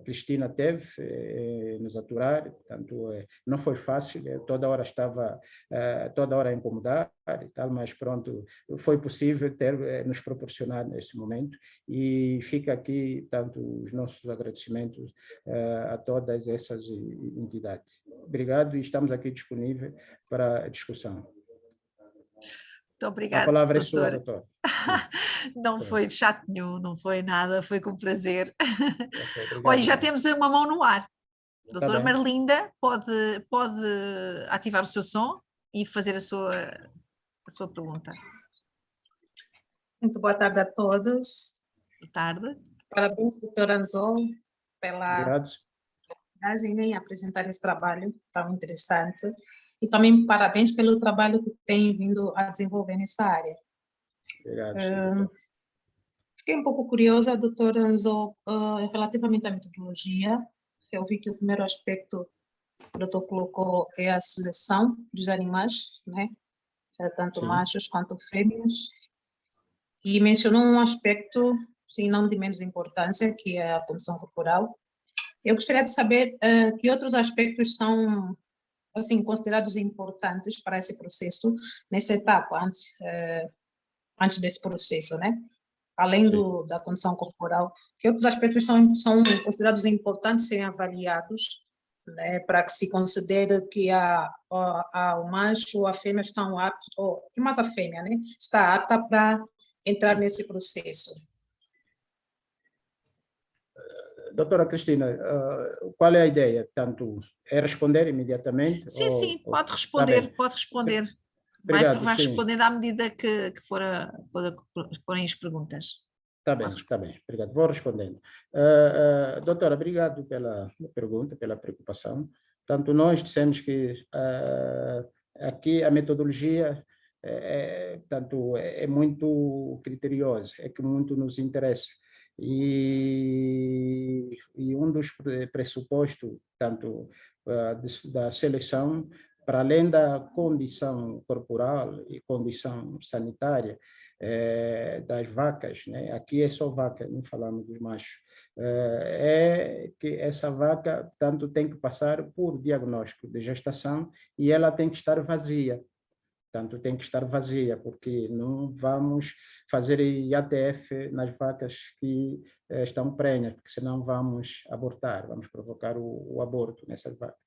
Cristina teve nos aturar. Portanto, não foi fácil, toda hora estava a incomodar e tal, mas pronto, foi possível nos proporcionar nesse momento, e fica aqui tanto os nossos agradecimentos a todas essas entidades. Obrigado, e estamos aqui disponíveis para a discussão. Muito obrigada, a palavra doutor. É sua, doutor. Não foi de chato nenhum, não foi nada, foi com prazer. Okay, Olha, já temos uma mão no ar. Doutora bem. Marlinda, pode ativar o seu som e fazer a sua pergunta. Muito boa tarde a todos. Boa tarde. Parabéns, doutora Anzol, pela coragem em apresentar esse trabalho tão interessante. E também parabéns pelo trabalho que tem vindo a desenvolver nessa área. Obrigado. Fiquei um pouco curiosa, doutora Anzol, relativamente à metodologia. Eu vi que o primeiro aspecto o doutor colocou é a seleção dos animais, né? Tanto Sim. machos quanto fêmeas, e mencionou um aspecto, sim, não de menos importância, que é a condição corporal. Eu gostaria de saber que outros aspectos são, assim, considerados importantes para esse processo, nessa etapa, antes desse processo, né? Além da condição corporal, que outros aspectos são considerados importantes serem avaliados, né, para que se considere que o macho ou a fêmea estão aptos, ou mais a fêmea, né, está apta para entrar nesse processo. Doutora Cristina, qual é a ideia? Tanto é responder imediatamente? Sim, pode Tá responder, bem. pode responder. Obrigado, Vai sim. respondendo à medida que forem as perguntas. Tá bem. Obrigado. Vou respondendo. Doutora, obrigado pela pergunta, pela preocupação. Tanto nós dissemos que aqui a metodologia é muito criteriosa, é que muito nos interessa. E um dos pressupostos, tanto da seleção, para além da condição corporal e condição sanitária das vacas, né? Aqui é só vaca, não falamos dos machos, é que essa vaca tanto tem que passar por diagnóstico de gestação e ela tem que estar vazia. Tanto tem que estar vazia, porque não vamos fazer IATF nas vacas que estão prenhas, porque senão vamos abortar, vamos provocar o aborto nessas vacas.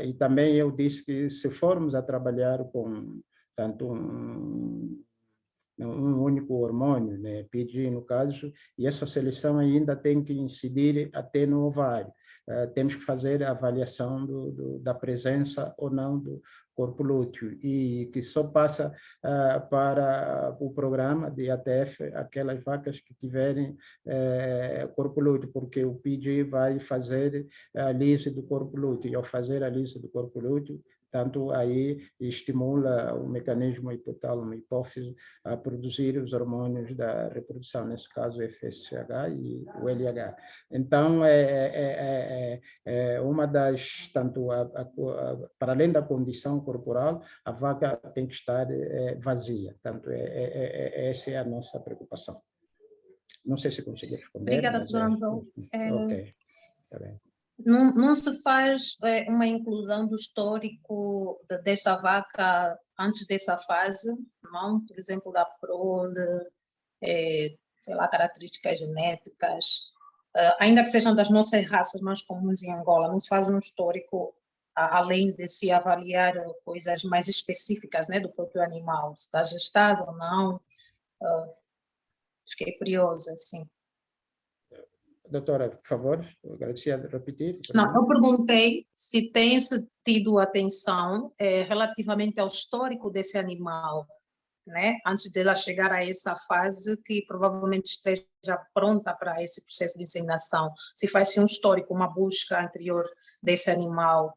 E também eu disse que se formos a trabalhar com tanto um único hormônio, né, PG no caso, e essa seleção ainda tem que incidir até no ovário. Temos que fazer a avaliação da presença ou não do corpo lúteo, e que só passa para o programa de ATF aquelas vacas que tiverem corpo lúteo, porque o PG vai fazer a lise do corpo lúteo, e ao fazer a lise do corpo lúteo, tanto aí estimula o mecanismo hipotálamo hipófise a produzir os hormônios da reprodução, nesse caso o FSH e o LH. Então, uma das, tanto para além da condição corporal, a vaca tem que estar vazia. Tanto essa é a nossa preocupação. Não sei se consegui responder. Obrigada, doutor Anzol. Ok, está bem. Não se faz uma inclusão do histórico dessa vaca antes dessa fase, não? Por exemplo, da prole, sei lá, características genéticas, ainda que sejam das nossas raças mais comuns em Angola, não se faz um histórico além de se avaliar coisas mais específicas, né, do próprio animal, se está gestado ou não. Fiquei curiosa, assim. Doutora, por favor, eu agradecia de repetir. Não, eu perguntei se tem-se tido atenção relativamente ao histórico desse animal, né? Antes dela chegar a essa fase que provavelmente esteja pronta para esse processo de inseminação. Se faz-se um histórico, uma busca anterior desse animal.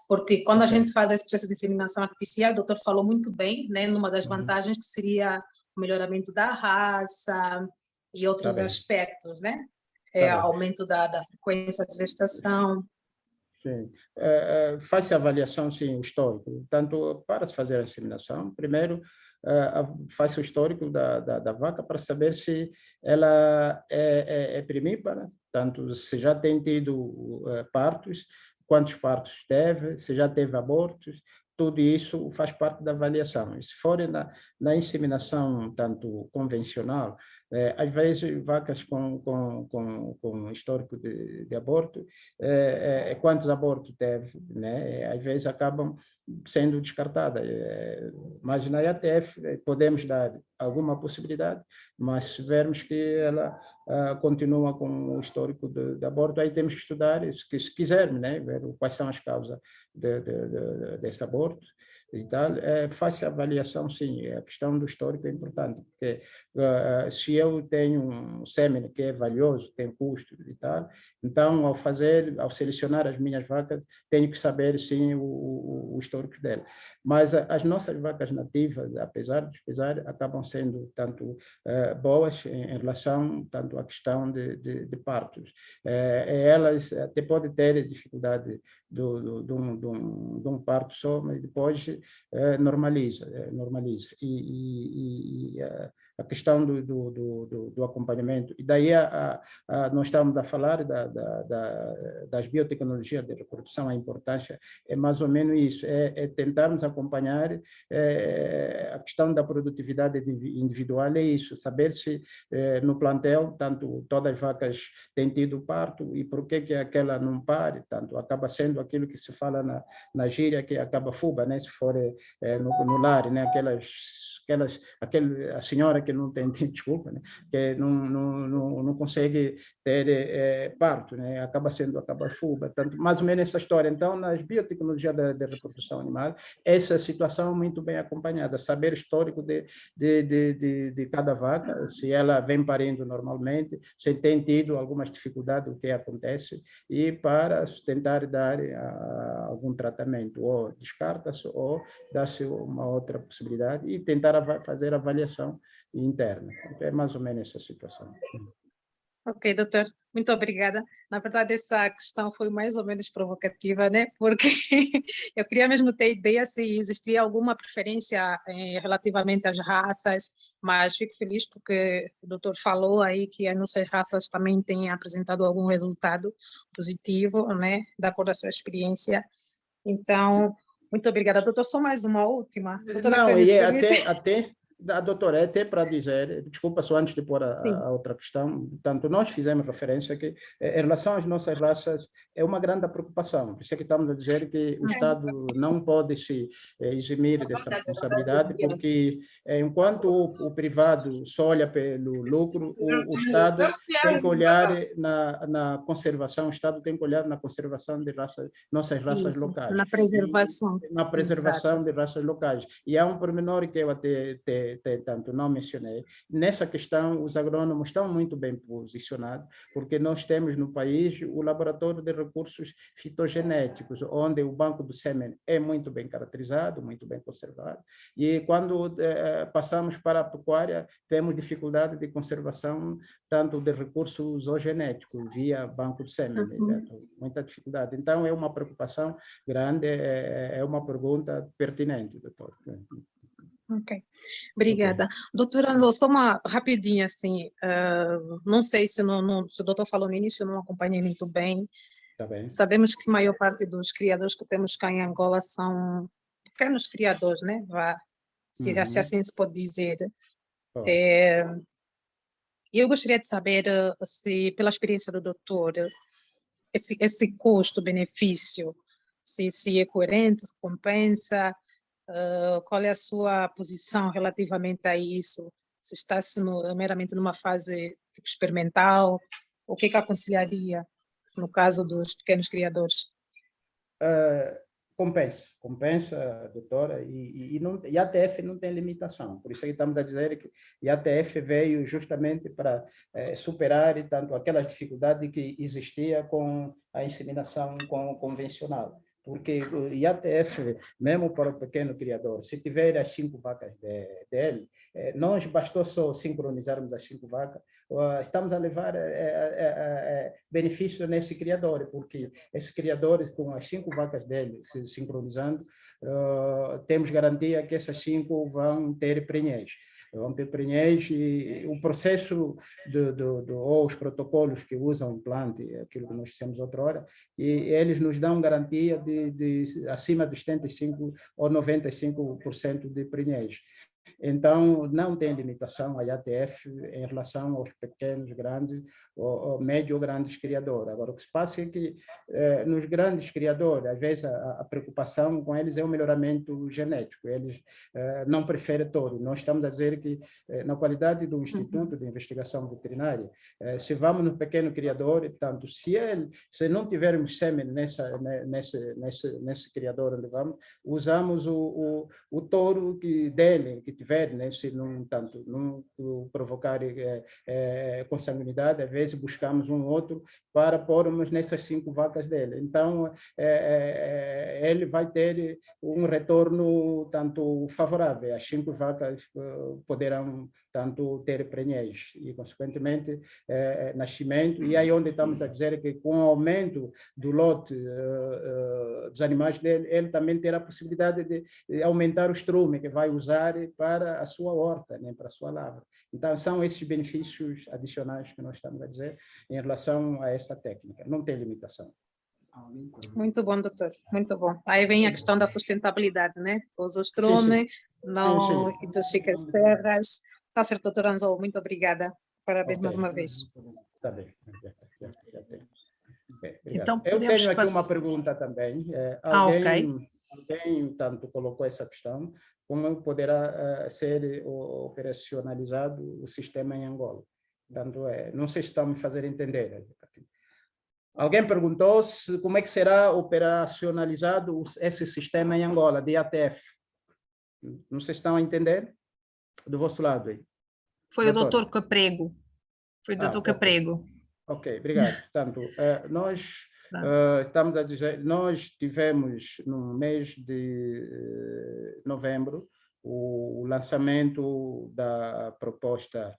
Porque quando a gente faz esse processo de inseminação artificial, o doutor falou muito bem, né? Numa das vantagens que seria o melhoramento da raça e outros aspectos, né? Aumento da frequência de gestação. Sim. Faz-se avaliação, sim, o histórico. Tanto para se fazer a inseminação, primeiro faz o histórico da vaca para saber se ela é primípara, tanto se já tem tido partos, quantos partos teve, se já teve abortos, tudo isso faz parte da avaliação. E se for na inseminação tanto convencional, às vezes vacas com histórico de aborto, quantos abortos teve, né? Às vezes acabam sendo descartadas. Mas na IATF podemos dar alguma possibilidade, mas se vermos que ela continua com o histórico de aborto, aí temos que estudar, se quisermos, né? Ver quais são as causas desse aborto e tal, faz-se a avaliação, sim. A questão do histórico é importante, porque se eu tenho um sêmen que é valioso, tem custo e tal, então ao selecionar as minhas vacas, tenho que saber, sim, o histórico dela. Mas as nossas vacas nativas, apesar de pesar, acabam sendo tanto boas em relação tanto à questão de partos. Elas até podem ter dificuldade de um parto só, mas depois normaliza. A questão do acompanhamento. E daí nós estamos a falar das biotecnologias de reprodução, a importância é mais ou menos isso, é tentarmos acompanhar a questão da produtividade individual, é isso, saber se no plantel, tanto todas as vacas têm tido parto e por que aquela não pare, tanto acaba sendo aquilo que se fala na gíria, que acaba fuba, né? Se for no lar, né? A senhora que não tem, desculpa, né? Que não consegue ter parto, né? Acaba fuga, tanto mais ou menos essa história. Então, nas biotecnologias da reprodução animal, essa situação é muito bem acompanhada, saber histórico de cada vaca, se ela vem parindo normalmente, se tem tido algumas dificuldades, o que acontece, e para tentar dar algum tratamento, ou descarta-se, ou dá-se uma outra possibilidade, e tentar fazer avaliação interna. É mais ou menos essa situação. Ok, doutor, muito obrigada. Na verdade, essa questão foi mais ou menos provocativa, né? Porque eu queria mesmo ter ideia se existia alguma preferência relativamente às raças, mas fico feliz porque o doutor falou aí que as nossas raças também têm apresentado algum resultado positivo, né? De acordo com a sua experiência. Então, muito obrigada. Doutor, só mais uma última. Doutora, não, e até doutora, até para dizer, desculpa só antes de pôr a outra questão, tanto nós fizemos referência que, em relação às nossas raças, é uma grande preocupação. Por isso é que estamos a dizer que o Estado não pode se eximir dessa responsabilidade, porque enquanto o privado só olha pelo lucro, o Estado tem que olhar na conservação, o Estado tem que olhar na conservação de nossas raças locais. Na preservação. Na preservação de raças locais. E há um pormenor que eu até tanto não mencionei. Nessa questão, os agrônomos estão muito bem posicionados, porque nós temos no país o laboratório de recursos fitogenéticos, onde o banco do sêmen é muito bem caracterizado, muito bem conservado, e quando passamos para a pecuária, temos dificuldade de conservação tanto de recursos zoogenéticos via banco de sêmen, muita dificuldade. Então, é uma preocupação grande, é uma pergunta pertinente, doutor. Ok, obrigada. Okay. Doutora, só uma rapidinha, assim, não sei se o doutor falou no início, eu não acompanhei muito bem. Tá bem. Sabemos que a maior parte dos criadores que temos cá em Angola são pequenos criadores, né? Se assim se pode dizer. Eu gostaria de saber se, pela experiência do doutor, esse custo-benefício, se é coerente, se compensa. Qual é a sua posição relativamente a isso? Se está meramente numa fase tipo, experimental, o que aconselharia no caso dos pequenos criadores? Compensa, doutora, e a ATF não tem limitação, por isso que estamos a dizer que a ATF veio justamente para superar tanto aquelas dificuldades que existia com a inseminação convencional. Porque o IATF, mesmo para o pequeno criador, se tiver as 5 vacas dele, nós bastou só sincronizarmos as 5 vacas, estamos a levar benefício nesse criador, porque esses criadores, com as 5 vacas dele se sincronizando, temos garantia que essas 5 vão ter prenhez. Vão ter prenhez e o processo ou os protocolos que usam o implante, aquilo que nós dissemos outra hora, e eles nos dão garantia de acima dos 75% ou 95% de prenhez. Então, não tem limitação a IATF em relação aos pequenos, grandes, ou médio ou grandes criadores. Agora, o que se passa é que nos grandes criadores, às vezes a preocupação com eles é o melhoramento genético. Eles não preferem touro. Nós estamos a dizer que, na qualidade do Instituto de Investigação Veterinária, se vamos no pequeno criador, tanto se não tivermos sêmen nesse criador onde vamos, usamos o touro dele, que tiver, né, se não provocar consanguinidade, às vezes buscamos um outro para pormos nessas 5 vacas dele. Então, ele vai ter um retorno tanto favorável. As 5 vacas poderão tanto ter prenhez e, consequentemente, nascimento. E aí onde estamos a dizer que, com o aumento do lote dos animais dele, ele também terá a possibilidade de aumentar o estrume que vai usar para a sua horta, né, para a sua lavra. Então, são esses benefícios adicionais que nós estamos a dizer em relação a essa técnica. Não tem limitação. Muito bom, doutor. Muito bom. Aí vem a questão da sustentabilidade, né? Usa o estrume, não intensifica as terras. Está certo, doutor Anzol. Muito obrigada. Parabéns mais uma vez. Está bem. Já tenho. Okay, então, eu tenho aqui uma pergunta também. Alguém tanto colocou essa questão, como poderá ser operacionalizado o sistema em Angola. Portanto, não sei se estão me fazendo entender. Alguém perguntou como é que será operacionalizado esse sistema em Angola, de ATF. Não sei se estão a entender do vosso lado aí. Foi o doutor Caprego. Foi o doutor Caprego. Ok, obrigado. Portanto, nós estamos a dizer, nós tivemos no mês de novembro o lançamento da proposta,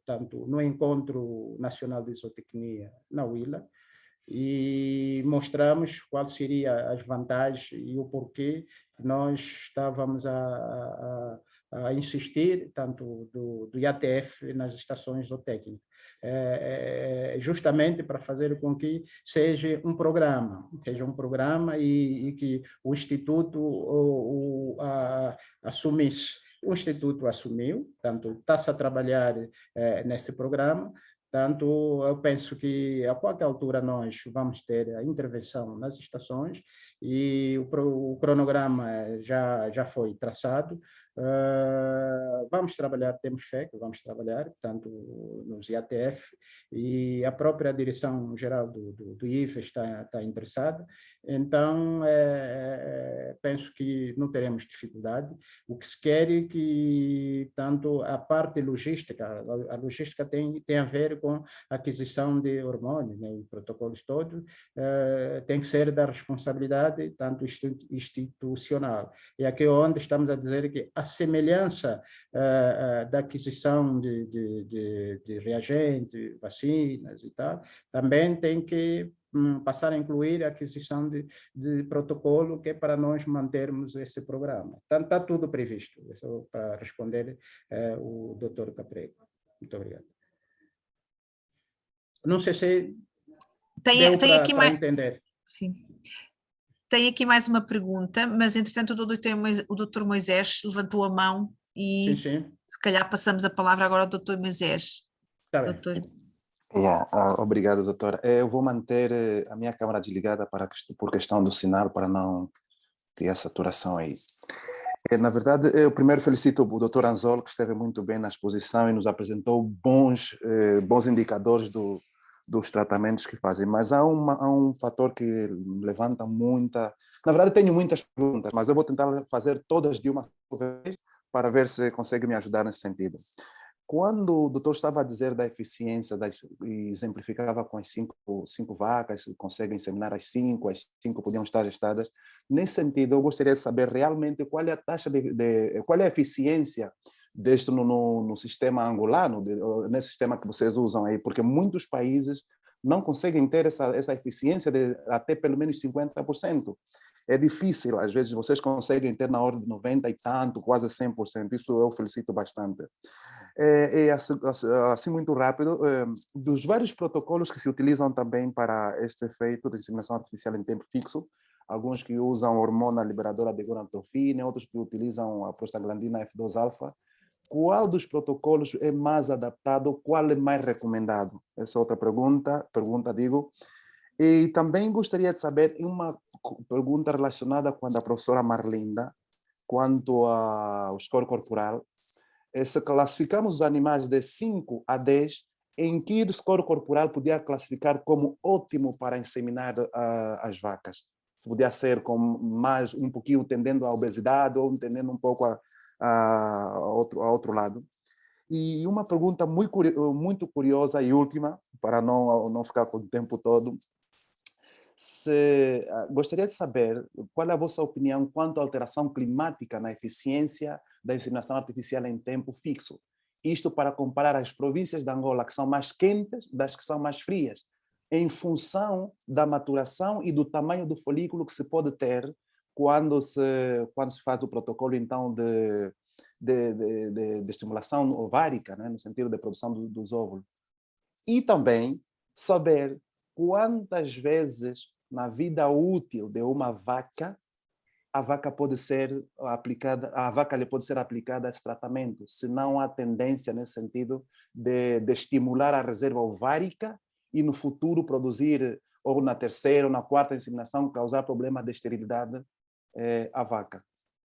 tanto no Encontro Nacional de Zootecnia, na UILA, e mostramos quais seriam as vantagens e o porquê que nós estávamos a insistir, tanto do IATF nas estações zootécnicas. Justamente para fazer com que seja um programa e que o Instituto assumisse. O Instituto assumiu, tanto está-se a trabalhar nesse programa. Portanto, eu penso que a qualquer altura nós vamos ter a intervenção nas estações e o cronograma já foi traçado. Vamos trabalhar, temos fé que vamos trabalhar, tanto nos IATF, e a própria direção-geral do IFE está interessada. Então, penso que não teremos dificuldade. O que se quer é que, tanto a parte logística, a logística tem a ver com a aquisição de hormônios, né, os protocolos todos, tem que ser da responsabilidade, tanto institucional. E aqui é onde estamos a dizer que a semelhança da aquisição de reagentes, vacinas e tal, também tem que passar a incluir a aquisição de protocolo, que é para nós mantermos esse programa. Então, está tudo previsto. Só para responder o doutor Caprego. Muito obrigado. Não sei se deu para entender. Sim. Tem aqui mais uma pergunta, mas entretanto o doutor Moisés levantou a mão e sim. Se calhar passamos a palavra agora ao doutor Moisés. Está bem. Doutor. Obrigado, doutora. Eu vou manter a minha câmera desligada por questão do sinal, para não criar saturação aí. Na verdade, eu primeiro felicito o doutor Anzol, que esteve muito bem na exposição e nos apresentou bons indicadores dos tratamentos que fazem, mas há um fator que levanta muita... Na verdade, tenho muitas perguntas, mas eu vou tentar fazer todas de uma vez para ver se consegue me ajudar nesse sentido. Quando o doutor estava a dizer da eficiência, e exemplificava com as cinco vacas, se conseguem inseminar as cinco podiam estar gestadas, nesse sentido, eu gostaria de saber realmente qual é a taxa qual é a eficiência deste no sistema angolano, nesse sistema que vocês usam aí, porque muitos países não conseguem ter essa eficiência de até pelo menos 50%. É difícil, às vezes vocês conseguem ter na ordem de 90% e tanto, quase 100%, isso eu felicito bastante. Assim muito rápido, dos vários protocolos que se utilizam também para este efeito de inseminação artificial em tempo fixo, alguns que usam hormona liberadora de gonadotrofina, outros que utilizam a prostaglandina F2-alfa, qual dos protocolos é mais adaptado, qual é mais recomendado? Essa é outra pergunta digo. E também gostaria de saber uma pergunta relacionada com a da professora Marlinda, quanto ao score corporal. Se classificamos os animais de 5 a 10, em que score corporal podia classificar como ótimo para inseminar as vacas? Se podia ser com mais um pouquinho tendendo à obesidade ou tendendo um pouco a outro lado. E uma pergunta muito curiosa e última, para não ficar com o tempo todo. Gostaria de saber qual é a vossa opinião quanto à alteração climática na eficiência da inseminação artificial em tempo fixo. Isto para comparar as províncias de Angola que são mais quentes das que são mais frias, em função da maturação e do tamanho do folículo que se pode ter quando se faz o protocolo, então, de estimulação ovárica, né, no sentido da produção dos óvulos. E também saber quantas vezes na vida útil de uma vaca a vaca lhe pode ser aplicada esse tratamento, se não há tendência nesse sentido de estimular a reserva ovárica e no futuro produzir, ou na terceira ou na quarta inseminação, causar problema de esterilidade à vaca.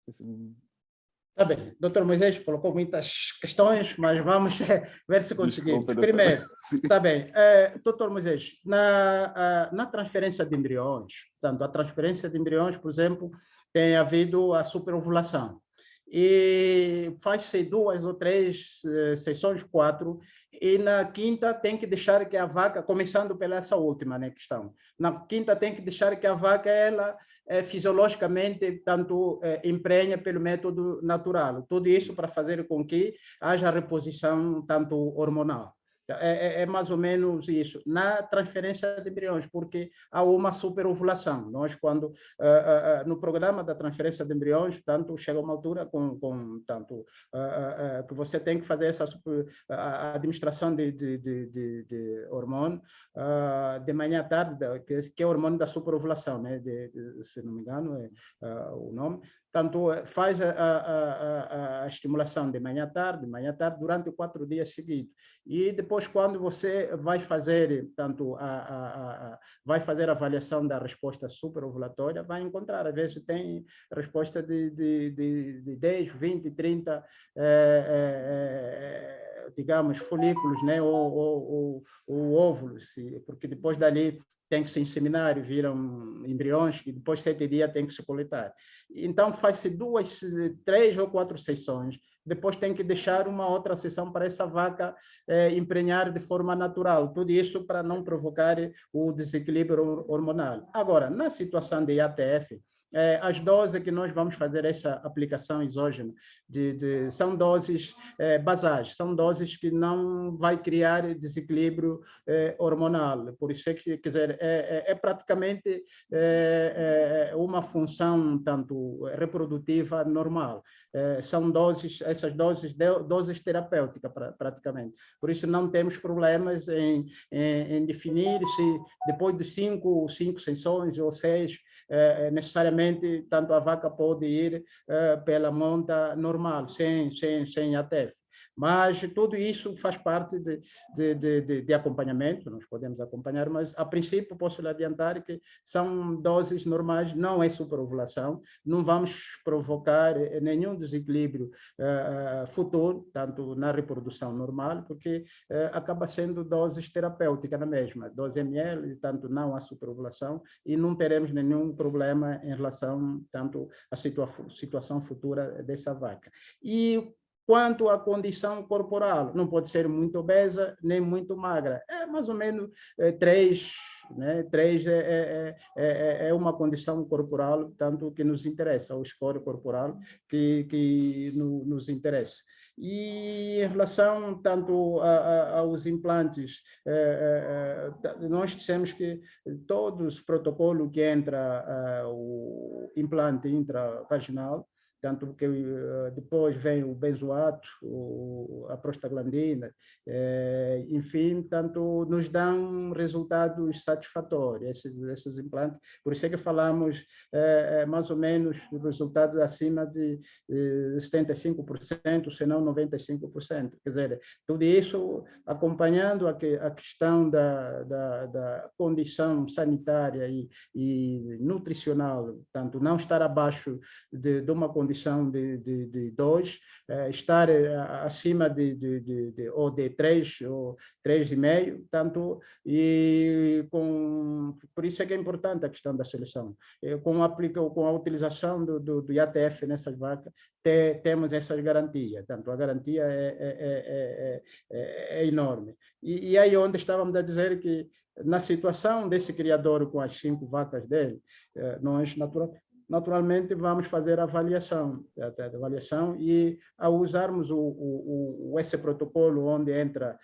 Está bem, doutor Moisés colocou muitas questões, mas vamos ver se conseguimos. Desculpa, primeiro, está bem, doutor Moisés, na transferência de embriões, portanto, a transferência de embriões, por exemplo, tem havido a superovulação. E faz-se 2 ou 3 sessões, 4, e na quinta tem que deixar que a vaca, começando pela essa última, né, questão, na quinta tem que deixar que a vaca, ela fisiologicamente, tanto emprenha pelo método natural. Tudo isso para fazer com que haja reposição, tanto hormonal. É mais ou menos isso. Na transferência de embriões, porque há uma superovulação. Nós, quando, no programa da transferência de embriões, tanto chega uma altura que você tem que fazer essa a administração de hormônio de manhã à tarde, que é o hormônio da superovulação, né? Se não me engano, é o nome. Tanto faz a estimulação de manhã à tarde, durante 4 dias seguidos. E depois, quando você vai fazer, vai fazer a avaliação da resposta superovulatória, vai encontrar, às vezes tem resposta de 10, 20, 30, digamos, folículos, né? ou óvulos, porque depois dali tem que se inseminar, viram embriões, e depois 7 dias tem que se coletar. Então, faz-se 2, 3 ou 4 sessões, depois tem que deixar uma outra sessão para essa vaca emprenhar de forma natural. Tudo isso para não provocar o desequilíbrio hormonal. Agora, na situação de IATF, as doses que nós vamos fazer essa aplicação exógena são doses basais, são doses que não vai criar desequilíbrio hormonal. Por isso é que, quer dizer, praticamente uma função tanto reprodutiva normal. São doses, essas doses terapêuticas praticamente. Por isso não temos problemas em definir se depois de 5 sessões ou 6, necessariamente tanto a vaca pode ir pela monta normal, sem ATF. Mas tudo isso faz parte de acompanhamento, nós podemos acompanhar, mas a princípio posso lhe adiantar que são doses normais, não é superovulação, não vamos provocar nenhum desequilíbrio futuro, tanto na reprodução normal, porque acaba sendo doses terapêuticas na mesma, 12 ml, tanto não há superovulação, e não teremos nenhum problema em relação tanto à situação futura dessa vaca. E quanto à condição corporal, não pode ser muito obesa, nem muito magra. É mais ou menos 3, né? 3 é uma condição corporal, tanto que nos interessa, o score corporal que nos interessa. E em relação tanto aos implantes, nós dissemos que todos os protocolos que entra o implante intravaginal, tanto que depois vem o benzoato, a prostaglandina, enfim, tanto nos dão resultados satisfatórios, esses implantes. Por isso é que falamos mais ou menos de resultados acima de 75%, se não 95%. Quer dizer, tudo isso acompanhando a questão da condição sanitária e nutricional, tanto não estar abaixo de uma condição de 2, estar acima ou de 3 ou 3,5, tanto, por isso é que é importante a questão da seleção. Com a utilização do IATF nessas vacas, temos essas garantias, tanto a garantia é enorme. E aí onde estávamos a dizer que Na situação desse criador com as 5 vacas dele, nós naturalmente vamos fazer a avaliação e ao usarmos esse protocolo onde entra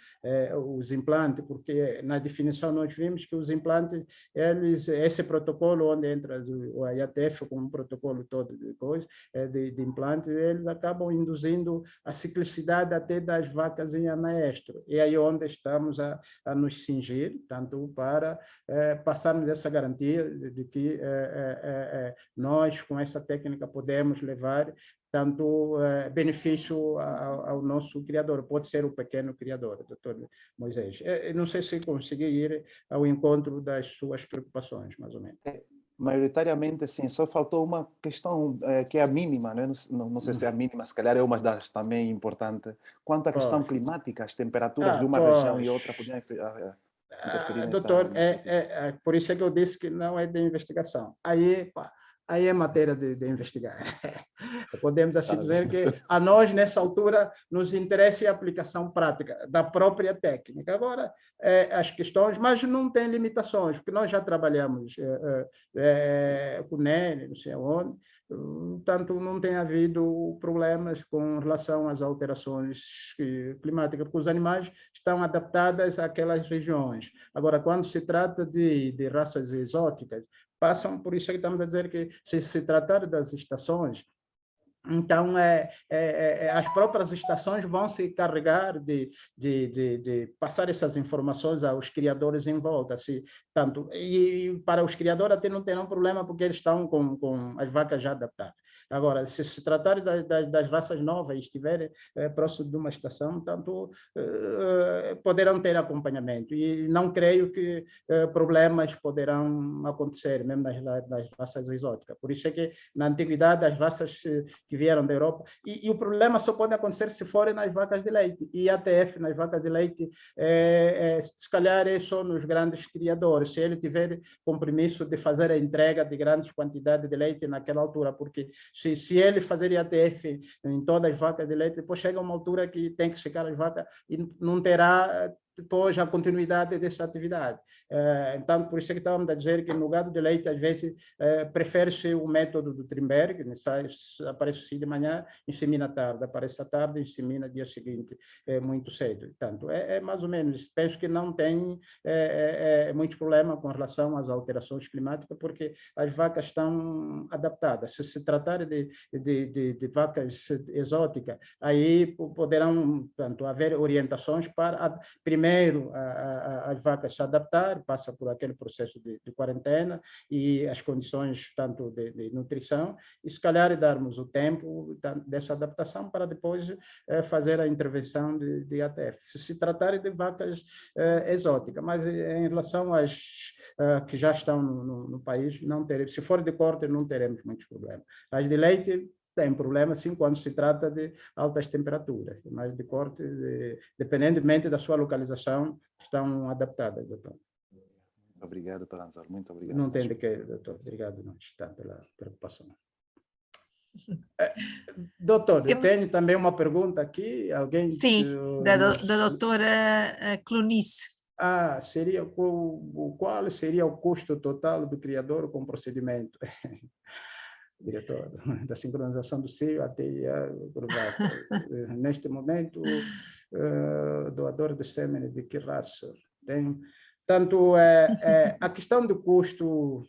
os implantes, porque na definição nós vimos que os implantes, esse protocolo onde entra o IATF com um protocolo todo de coisa, de implantes, eles acabam induzindo a ciclicidade até das vacas em anaestro. E aí onde estamos a nos cingir, tanto para passarmos essa garantia de que nós, com essa técnica, podemos levar tanto benefício ao nosso criador, pode ser o pequeno criador, doutor Moisés. Eu não sei se consegui ir ao encontro das suas preocupações, mais ou menos. Maioritariamente, sim. Só faltou uma questão que é a mínima, né? Não sei se é a mínima, se calhar é uma das também importante. Quanto à questão climática, as temperaturas de uma região e outra podiam interferir doutor, por isso é que eu disse que não é de investigação. Aí é matéria de investigar. Podemos assim dizer que a nós, nessa altura, nos interessa a aplicação prática da própria técnica. Agora, as questões, mas não tem limitações, porque nós já trabalhamos com o NEN, não sei onde, tanto não tem havido problemas com relação às alterações climáticas, porque os animais estão adaptados àquelas regiões. Agora, quando se trata de raças exóticas, passam, por isso é que estamos a dizer que, se tratar das estações, então, as próprias estações vão se carregar de passar essas informações aos criadores em volta. Tanto, e para os criadores até não terão problema, porque eles estão com as vacas já adaptadas. Agora, se tratar das raças novas e estiverem próximo de uma estação, tanto poderão ter acompanhamento. E não creio que problemas poderão acontecer, mesmo nas raças exóticas. Por isso é que, na antiguidade, as raças que vieram da Europa, e o problema só pode acontecer se forem nas vacas de leite. E ATF nas vacas de leite, se calhar é só nos grandes criadores, se ele tiver compromisso de fazer a entrega de grandes quantidades de leite naquela altura, porque se ele fazer IATF em todas as vacas de leite, depois chega uma altura que tem que secar as vacas e não terá depois a continuidade dessa atividade. Então, por isso é que estávamos a dizer que no gado de leite, às vezes, prefere-se o método do Trimberg, aparece de manhã, insemina à tarde, aparece à tarde, insemina dia seguinte, muito cedo. Portanto, mais ou menos, penso que não tem muito problema com relação às alterações climáticas, porque as vacas estão adaptadas. Se tratar de vacas exóticas, aí poderão, portanto, haver orientações para, primeiro, as vacas se adaptar, passa por aquele processo de quarentena e as condições, tanto de nutrição, e se calhar darmos o tempo dessa adaptação para depois fazer a intervenção de ATF. Se tratar de vacas exóticas, mas em relação às que já estão no país, não teremos, se for de corte, não teremos muitos problemas. As de leite tem problema, sim, quando se trata de altas temperaturas, mas de corte, dependentemente da sua localização, estão adaptadas, doutor. Obrigado, doutor Anzor. Muito obrigado. Não tem de que, doutor. Obrigado, não está pela preocupação. Doutor, eu tenho também uma pergunta aqui. Alguém? Sim, da doutora Clonice. Qual seria o custo total do criador com o procedimento? Diretor da sincronização do seio até neste momento, doador de sêmen de que raça? Tanto a questão do custo,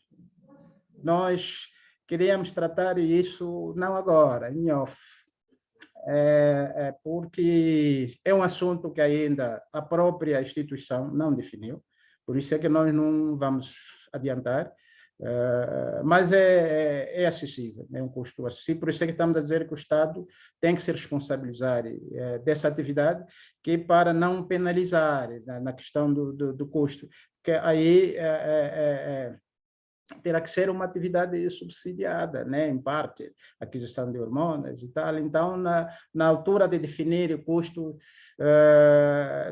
nós queríamos tratar isso não agora, em off, porque é um assunto que ainda a própria instituição não definiu, por isso é que nós não vamos adiantar, mas é acessível, é um custo acessível, por isso é que estamos a dizer que o Estado tem que se responsabilizar dessa atividade, que para não penalizar na questão do custo, que aí terá que ser uma atividade subsidiada, né, em parte, aquisição de hormonas e tal. Então, na altura de definir o custo,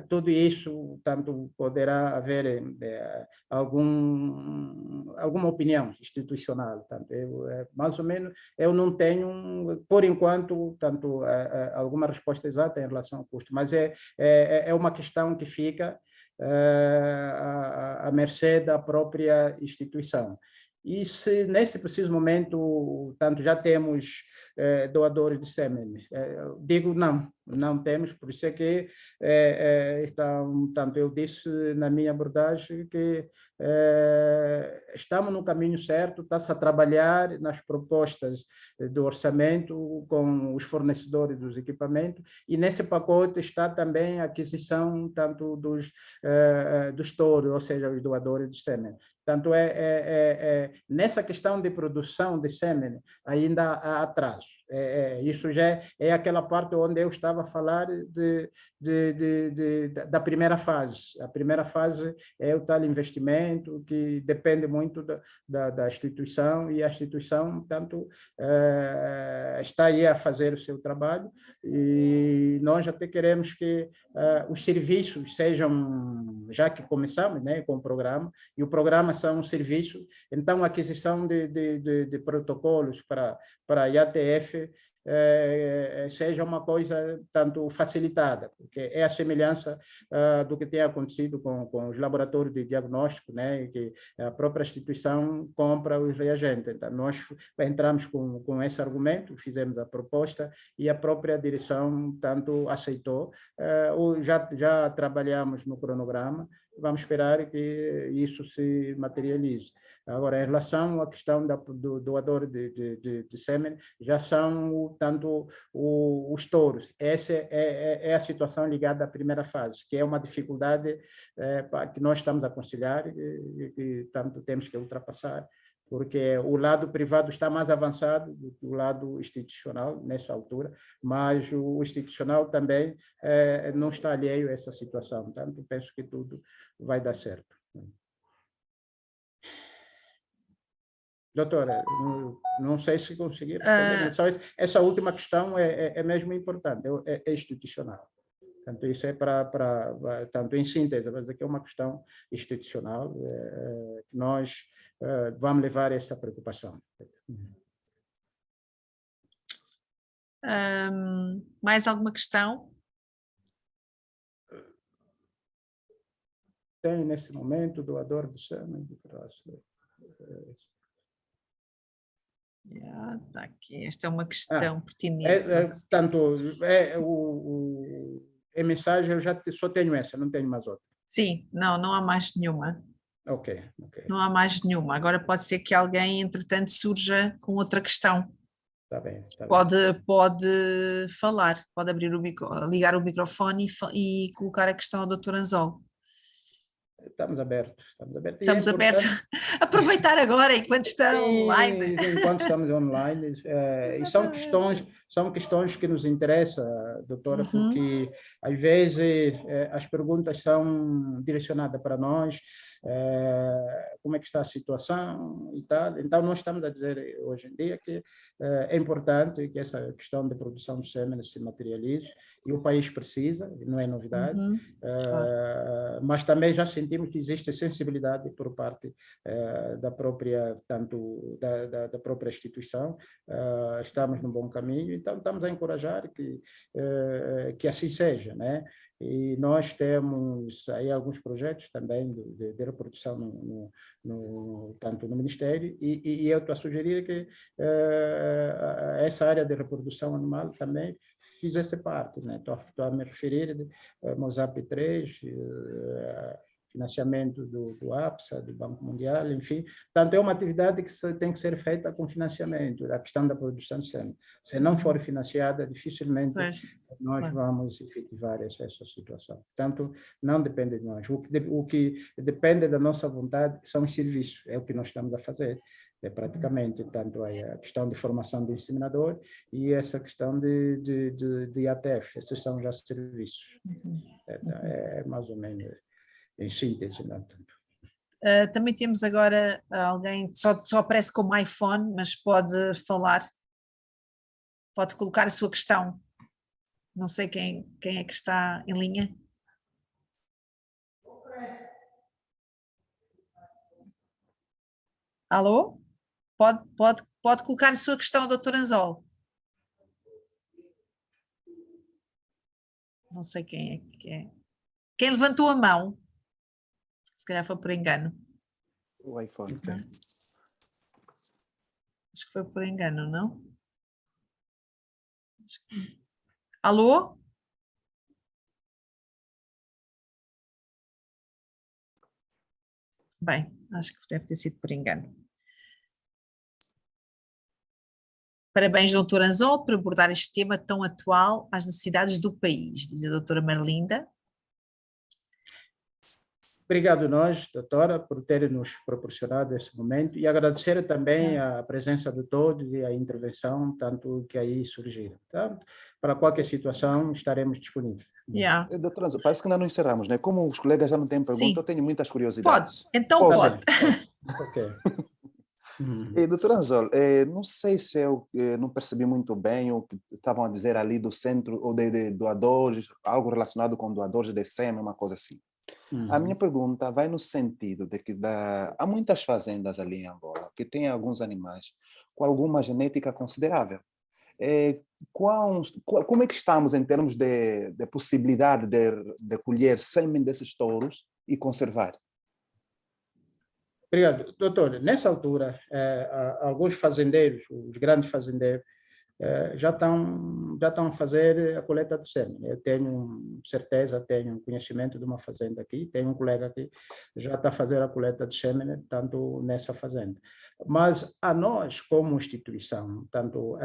tudo isso, tanto poderá haver alguma opinião institucional. Tanto mais ou menos, eu não tenho, por enquanto, tanto alguma resposta exata em relação ao custo, mas é uma questão que fica à mercê da própria instituição. E se nesse preciso momento, tanto já temos doadores de sêmen, digo não temos, por isso é que tanto eu disse na minha abordagem que estamos no caminho certo, está-se a trabalhar nas propostas do orçamento com os fornecedores dos equipamentos, e nesse pacote está também a aquisição tanto dos touros, ou seja, os doadores de sêmen. Portanto, nessa questão de produção de sêmen, ainda há atraso. Isso já é aquela parte onde eu estava a falar da primeira fase. A primeira fase é o tal investimento que depende muito da instituição, e a instituição, portanto, está aí a fazer o seu trabalho, e nós até queremos que os serviços sejam, já que começamos, né, com o programa, e o programa são serviços, então a aquisição de protocolos para a IATF seja uma coisa tanto facilitada, porque é a semelhança do que tem acontecido com os laboratórios de diagnóstico, né, que a própria instituição compra os reagentes. Então, nós entramos com esse argumento, fizemos a proposta, e a própria direção tanto aceitou. Já trabalhamos no cronograma, vamos esperar que isso se materialize. Agora, em relação à questão do doador de sêmen, já são tanto os touros. Essa é a situação ligada à primeira fase, que é uma dificuldade que nós estamos a aconselhar e que tanto temos que ultrapassar, porque o lado privado está mais avançado do que o lado institucional nessa altura, mas o institucional também não está alheio a essa situação. Portanto, penso que tudo vai dar certo. Doutora, não sei se consegui responder, mas só essa última questão é mesmo importante, é institucional. Portanto, isso é tanto em síntese, vou dizer que é uma questão institucional, que nós vamos levar essa preocupação. Mais alguma questão? Tem, nesse momento, doador de sêmen de traço. Tá aqui. Esta é uma questão pertinente. Em mensagem, eu já só tenho essa, não tenho mais outra. Sim, não há mais nenhuma. Ok. Não há mais nenhuma. Agora pode ser que alguém, entretanto, surja com outra questão. Está bem. Pode falar, pode ligar o microfone e colocar a questão ao Dr. Anzol. Estamos abertos. Estamos abertos. Aproveitar agora, enquanto estão online. Enquanto estamos online. E são questões que nos interessam, doutora, porque às vezes as perguntas são direcionadas para nós, como é que está a situação e tal. Então, nós estamos a dizer hoje em dia que é importante que essa questão de produção de sêmen se materialize, e o país precisa, não é novidade, mas também já sentimos que existe sensibilidade por parte da própria instituição. Estamos no bom caminho, então estamos a encorajar que assim seja, né? E nós temos aí alguns projetos também de reprodução tanto no Ministério, e eu estou a sugerir que essa área de reprodução animal também fizesse parte, né? Estou a me referir a Mosap 3, financiamento do APSA, do Banco Mundial, enfim. Portanto, é uma atividade que tem que ser feita com financiamento, a questão da produção de sêmen. Se não for financiada, dificilmente nós vamos efetivar essa situação. Portanto, não depende de nós. O que depende da nossa vontade são os serviços, é o que nós estamos a fazer. Praticamente, tanto a questão de formação do inseminador e essa questão de ATF, esses são já serviços. É mais ou menos em síntese. Também temos agora alguém, só aparece como iPhone, mas pode falar, pode colocar a sua questão. Não sei quem é que está em linha. Alô? Pode colocar a sua questão, Dr. Anzol. Não sei quem é que é. Quem levantou a mão? Se calhar foi por engano. O iPhone. Ok. Acho que foi por engano, não? Alô? Bem, acho que deve ter sido por engano. Parabéns, doutor Anzol, por abordar este tema tão atual às necessidades do país, diz a doutora Marlinda. Obrigado nós, doutora, por terem nos proporcionado esse momento e agradecer também a presença de todos e a intervenção, tanto que aí surgiram. Tá? Para qualquer situação, estaremos disponíveis. Yeah. Doutor Anzol, parece que ainda não encerramos, né? Como os colegas já não têm pergunta, Sim. eu tenho muitas curiosidades. Pode, então Posso? pode. Ok. Doutor Anzol, não sei se eu não percebi muito bem o que estavam a dizer ali do centro ou de doadores, algo relacionado com doadores de sêmen, uma coisa assim. A minha pergunta vai no sentido de que há muitas fazendas ali em Angola que têm alguns animais com alguma genética considerável. Como é que estamos em termos de possibilidade de colher sêmen desses touros e conservar? Obrigado. Doutor, nessa altura, alguns fazendeiros, os grandes fazendeiros, já estão a fazer a coleta de sêmen. Eu tenho certeza, tenho conhecimento de uma fazenda aqui, tenho um colega aqui que já está a fazer a coleta de sêmen, tanto nessa fazenda. Mas a nós, como instituição, tanto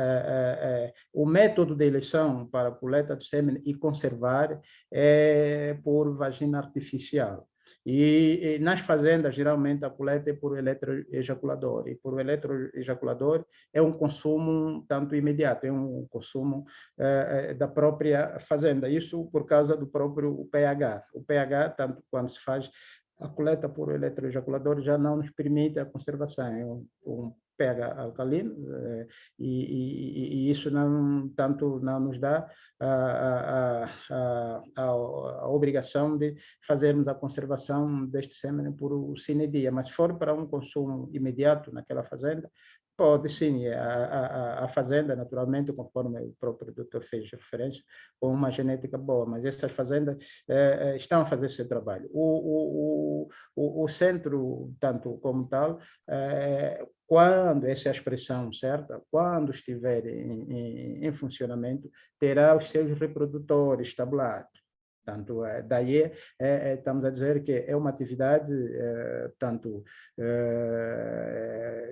o método de eleição para a coleta de sêmen e conservar é por vagina artificial. E nas fazendas, geralmente, a coleta é por eletroejaculador. E por eletroejaculador é um consumo tanto imediato, é um consumo da própria fazenda. Isso por causa do próprio pH. O pH, tanto quando se faz a coleta por eletroejaculador, já não nos permite a conservação. É um pH alcalino e isso não nos dá a obrigação de fazermos a conservação deste sêmen por o sine dia, mas se for para um consumo imediato naquela fazenda, pode sim, a fazenda, naturalmente, conforme o próprio doutor fez referência, com uma genética boa, mas essas fazendas estão a fazer seu trabalho. O centro, tanto como tal, quando essa é a expressão certa, quando estiver em funcionamento, terá os seus reprodutores tabulados. Tanto daí estamos a dizer que é uma atividade tanto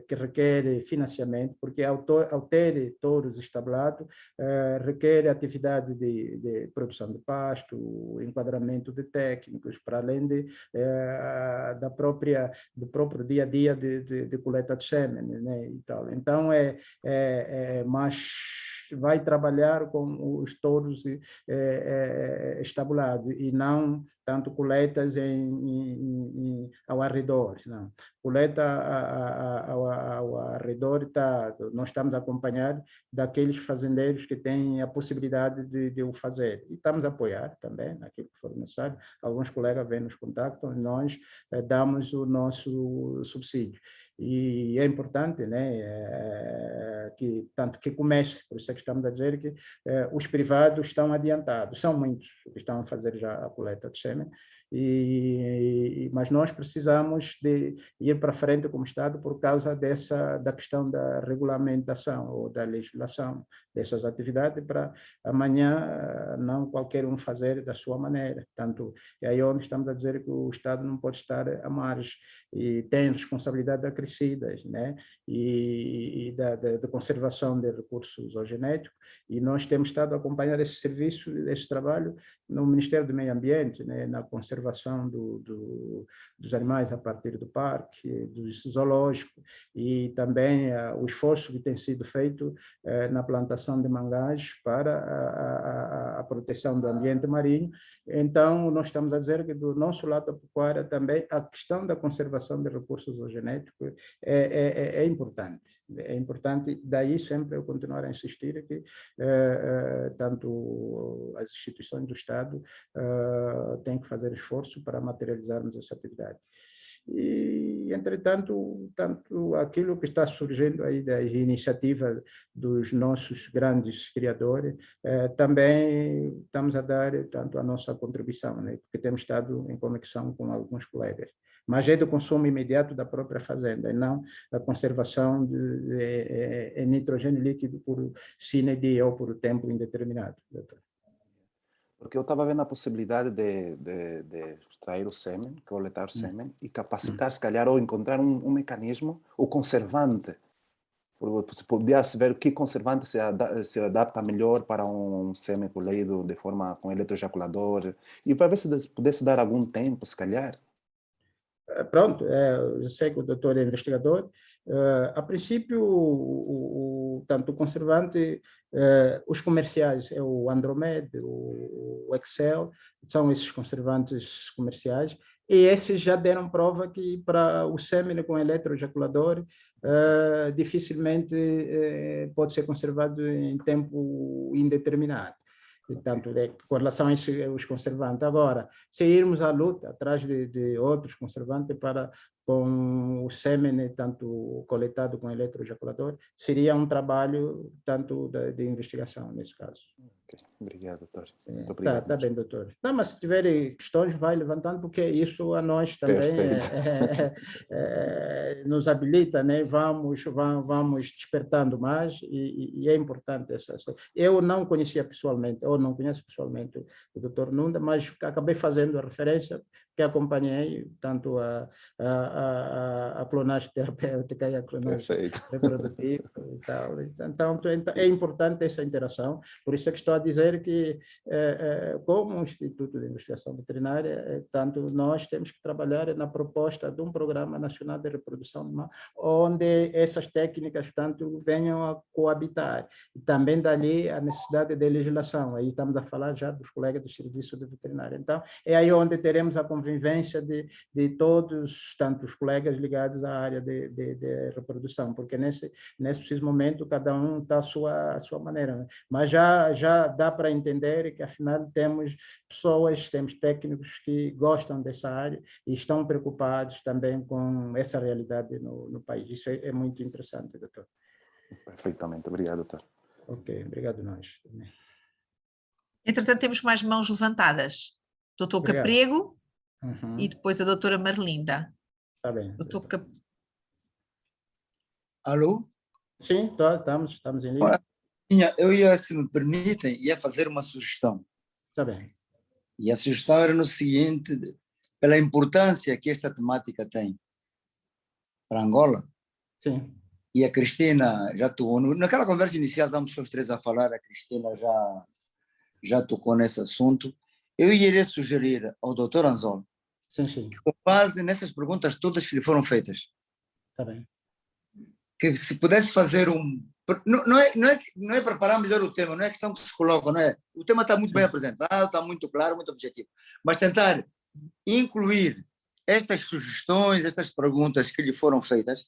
que requer financiamento, porque ao ter touros estabulados, requer atividade de produção de pasto, enquadramento de técnicos, para além do próprio dia a dia de coleta de sêmen, né, e tal. Então, mas vai trabalhar com os touros estabulados e não tanto coletas ao arredor. Não. Coleta ao arredor, nós estamos a acompanhar daqueles fazendeiros que têm a possibilidade de o fazer. E estamos a apoiar também naquilo que for necessário. Alguns colegas vêm nos contactam e nós damos o nosso subsídio. E é importante, né, que tanto que comece, por isso é que estamos a dizer que os privados estão adiantados, são muitos que estão a fazer já a coleta de sêmen, mas nós precisamos de ir para frente como Estado por causa da questão da regulamentação ou da legislação dessas atividades, para amanhã não qualquer um fazer da sua maneira. Tanto é aí onde estamos a dizer que o Estado não pode estar à margem e tem responsabilidade acrescidas, né? E da conservação de recursos genéticos, e nós temos estado a acompanhar esse serviço, esse trabalho no Ministério do Meio Ambiente, né? Na conservação dos animais a partir do parque, do zoológico, e também o esforço que tem sido feito na plantação de mangás para a proteção do ambiente marinho. Então, nós estamos a dizer que do nosso lado da pecuária também a questão da conservação de recursos genéticos é importante. É importante, daí sempre eu continuar a insistir que tanto as instituições do Estado têm que fazer esforço para materializarmos essa atividade. E, entretanto, tanto aquilo que está surgindo aí da iniciativa dos nossos grandes criadores, também estamos a dar tanto a nossa contribuição, né? Porque temos estado em conexão com alguns colegas. mas é do consumo imediato da própria fazenda, e não a conservação de nitrogênio líquido por sine die ou por tempo indeterminado, doutor. Porque eu estava vendo a possibilidade de extrair o sêmen, coletar o sêmen e capacitar, se calhar, ou encontrar um mecanismo, o conservante. Podia-se ver que conservante se adapta melhor para um sêmen colhido de forma com eletroejaculador, e para ver se pudesse dar algum tempo, se calhar. Pronto, eu sei que o doutor é investigador. A princípio, tanto o conservante, os comerciais, é o Andromed, o Excel, são esses conservantes comerciais, e esses já deram prova que para o sêmen com eletroejaculador, dificilmente pode ser conservado em tempo indeterminado. Portanto, com relação a os conservantes. Agora, se irmos à luta atrás de outros conservantes com o sêmen, tanto coletado com eletroejaculador, seria um trabalho tanto de investigação, nesse caso. Okay. Obrigado, doutor. Muito obrigado. Está bem, doutor. Não, mas se tiver questões, vai levantando, porque isso a nós também nos habilita, né? Vamos despertando mais, e é importante essa. Eu não conhecia pessoalmente, ou não conheço pessoalmente o doutor Nunda, mas acabei fazendo a referência, que acompanhei tanto a clonagem terapêutica e a clonagem reprodutiva e tal. Então, é importante essa interação. Por isso é que estou a dizer que, como Instituto de Investigação Veterinária, tanto nós temos que trabalhar na proposta de um Programa Nacional de Reprodução Animal, onde essas técnicas, tanto, venham a coabitar. E também dali a necessidade de legislação. Aí estamos a falar já dos colegas do Serviço de Veterinária. Então, é aí onde teremos a convivência de todos, tanto os colegas ligados à área de reprodução, porque nesse preciso momento cada um está à sua maneira, né? Mas já dá para entender que, afinal, temos pessoas, temos técnicos que gostam dessa área e estão preocupados também com essa realidade no país. Isso é muito interessante, doutor. Perfeitamente. Obrigado, doutor. Ok, obrigado nós. Entretanto, temos mais mãos levantadas. Doutor Caprego e depois a doutora Marlinda. Está bem. Doutor Alô? Sim, estamos em linha. Eu ia, se me permitem, ia fazer uma sugestão. Está bem. E a sugestão era no seguinte, pela importância que esta temática tem para Angola. Sim. E a Cristina já tocou, naquela conversa inicial, estávamos os três a falar, a Cristina já tocou nesse assunto. Eu iria sugerir ao Dr. Anzol, sim, que, com base nessas perguntas todas que lhe foram feitas, está bem, que se pudesse fazer não é preparar melhor o tema, não é questão que se coloca, não é? O tema está muito bem apresentado, está muito claro, muito objetivo, mas tentar incluir estas sugestões, estas perguntas que lhe foram feitas,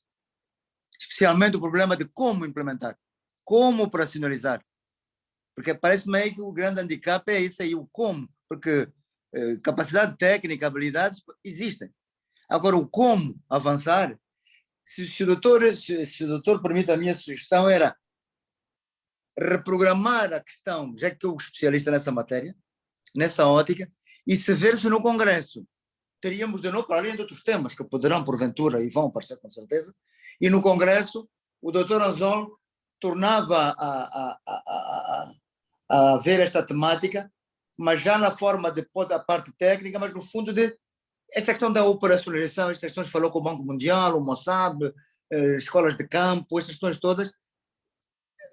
especialmente o problema de como implementar, como operacionalizar, porque parece-me aí que o grande handicap é isso aí, o como, porque capacidade técnica, habilidades existem. Agora, o como avançar, se o doutor permite, a minha sugestão era reprogramar a questão, já que eu sou especialista nessa matéria, nessa ótica, e se ver-se no Congresso teríamos de novo, para além de outros temas que poderão, porventura, e vão aparecer com certeza, e no Congresso o doutor Anzol tornava a ver esta temática, mas já na forma da parte técnica, mas no fundo de esta questão da operacionalização, estas questões que falou com o Banco Mundial, o Mossab, escolas de campo, estas questões todas.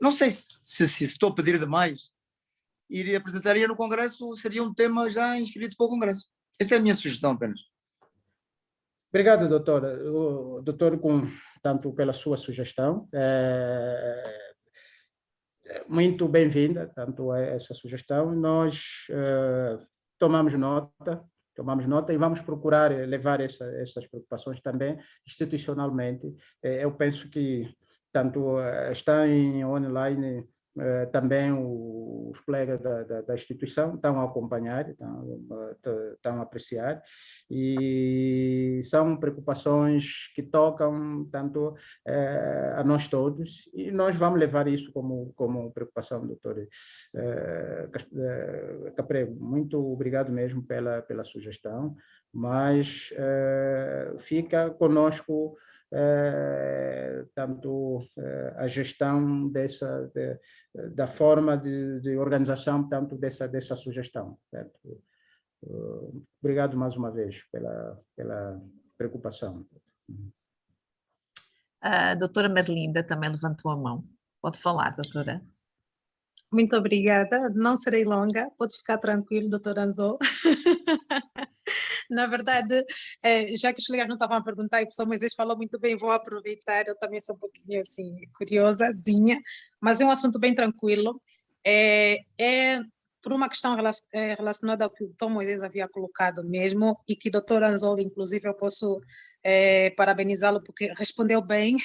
Não sei se estou a pedir demais. E apresentaria no Congresso, seria um tema já inscrito para o Congresso. Esta é a minha sugestão apenas. Obrigado, doutor. Doutor, tanto pela sua sugestão. Muito bem-vinda, tanto a essa sugestão. Nós tomamos nota e vamos procurar levar essas preocupações também institucionalmente. Eu penso que tanto está em online, também os colegas da instituição estão a acompanhar, estão a apreciar, e são preocupações que tocam tanto a nós todos, e nós vamos levar isso como preocupação, doutor Caprego. Muito obrigado mesmo pela sugestão. mas fica conosco tanto a gestão da forma de organização, tanto dessa sugestão. Portanto, obrigado mais uma vez pela preocupação. A doutora Marlinda também levantou a mão. Pode falar, doutora. Muito obrigada. Não serei longa, pode ficar tranquilo, doutor Anzol. Na verdade, já que os colegas não estavam a perguntar e o professor Moisés falou muito bem, vou aproveitar, eu também sou um pouquinho assim, curiosazinha, mas é um assunto bem tranquilo. Por uma questão relacionada ao que o Tom Moisés havia colocado mesmo, e que o doutor Anzol, inclusive, eu posso parabenizá-lo porque respondeu bem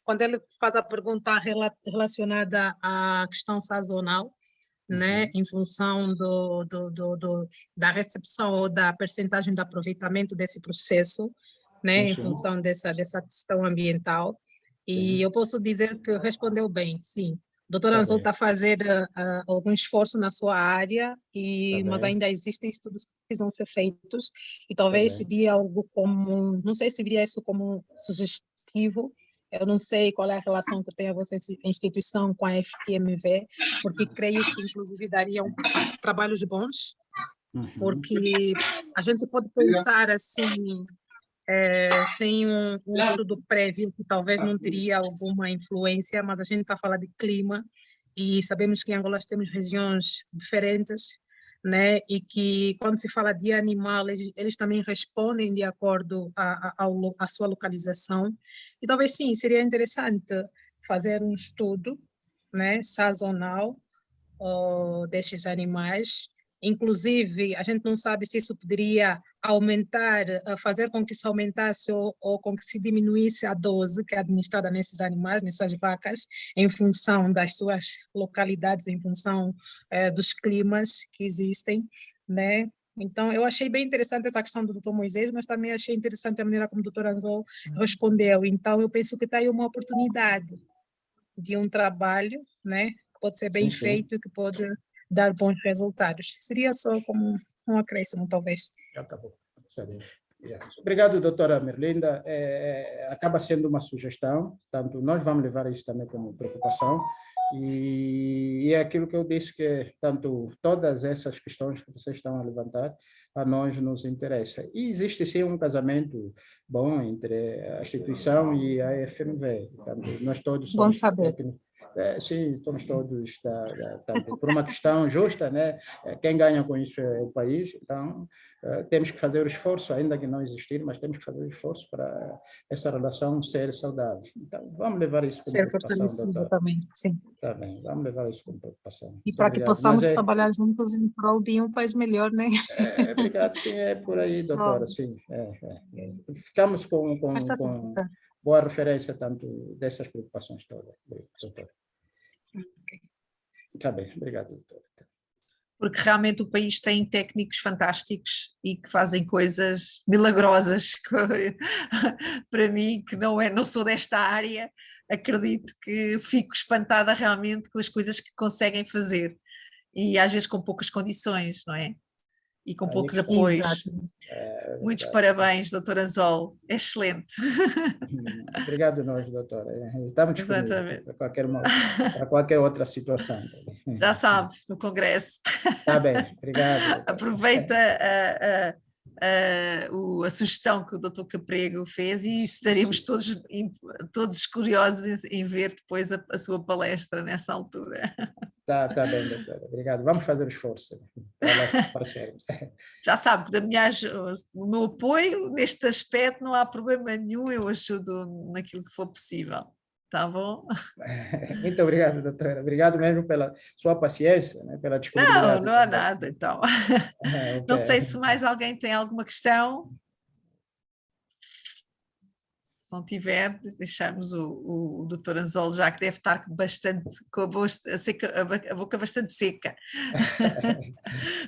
quando ele faz a pergunta relacionada à questão sazonal, né, em função da recepção ou da percentagem de aproveitamento desse processo, né, em função dessa questão ambiental. E eu posso dizer que respondeu bem, sim. O doutor Anzol está a fazer algum esforço na sua área, mas ainda existem estudos que precisam ser feitos, e talvez seria algo como, não sei se viria isso como sugestivo, eu não sei qual é a relação que tem a vossa instituição com a FQMV, porque creio que inclusive dariam trabalhos bons, porque a gente pode pensar assim, sem um estudo prévio, que talvez não teria alguma influência, mas a gente está a falar de clima e sabemos que em Angola temos regiões diferentes, né? E que quando se fala de animal, eles também respondem de acordo à sua localização. E talvez sim, seria interessante fazer um estudo, né, sazonal destes animais. Inclusive, a gente não sabe se isso poderia aumentar, fazer com que isso aumentasse ou com que se diminuísse a dose que é administrada nesses animais, nessas vacas, em função das suas localidades, em função dos climas que existem, né? Então, eu achei bem interessante essa questão do Dr. Moisés, mas também achei interessante a maneira como o Dr. Anzol respondeu. Então, eu penso que está aí uma oportunidade de um trabalho, né, que pode ser bem feito e que pode dar bons resultados. Seria só como um acréscimo, talvez. Acabou. Obrigado, doutora Merlinda. Acaba sendo uma sugestão, tanto nós vamos levar isso também como preocupação, e é aquilo que eu disse, que tanto todas essas questões que vocês estão a levantar, a nós nos interessa. E existe sim um casamento bom entre a instituição e a FMV. Tanto nós todos somos... Bom saber. Sim, somos todos por uma questão justa, né? Quem ganha com isso é o país, então temos que fazer o esforço, ainda que não existir, mas temos que fazer o esforço para essa relação ser saudável. Então, vamos levar isso como preocupação, doutora. Também, sim. Tá bem, vamos levar isso como preocupação. E para que possamos trabalhar juntos em prol de um país melhor, né? Obrigado, sim, é por aí, doutora, sim. Ficamos com boa referência tanto dessas preocupações todas, doutora. Está bem, obrigado, doutora. Porque realmente o país tem técnicos fantásticos e que fazem coisas milagrosas. Para mim, que não sou desta área, acredito que fico espantada realmente com as coisas que conseguem fazer. E às vezes com poucas condições, não é? E com poucos apoios. Muitos parabéns, doutor Anzol, é excelente. Obrigado nós, doutora. Estamos disponíveis para qualquer outra situação. Já sabe, no Congresso. Está bem, obrigado. Aproveita a sugestão que o doutor Caprego fez e estaremos todos curiosos em ver depois a sua palestra nessa altura. Tá bem, doutora. Obrigado. Vamos fazer o esforço para aparecermos. Já sabe que o meu apoio neste aspecto não há problema nenhum, eu ajudo naquilo que for possível. Tá bom? Muito obrigado, doutora. Obrigado mesmo pela sua paciência, né? Pela disponibilidade. Não há nada, então. Okay. Não sei se mais alguém tem alguma questão. Se não tiver, deixamos o doutor Anzol, já que deve estar bastante com a boca bastante seca.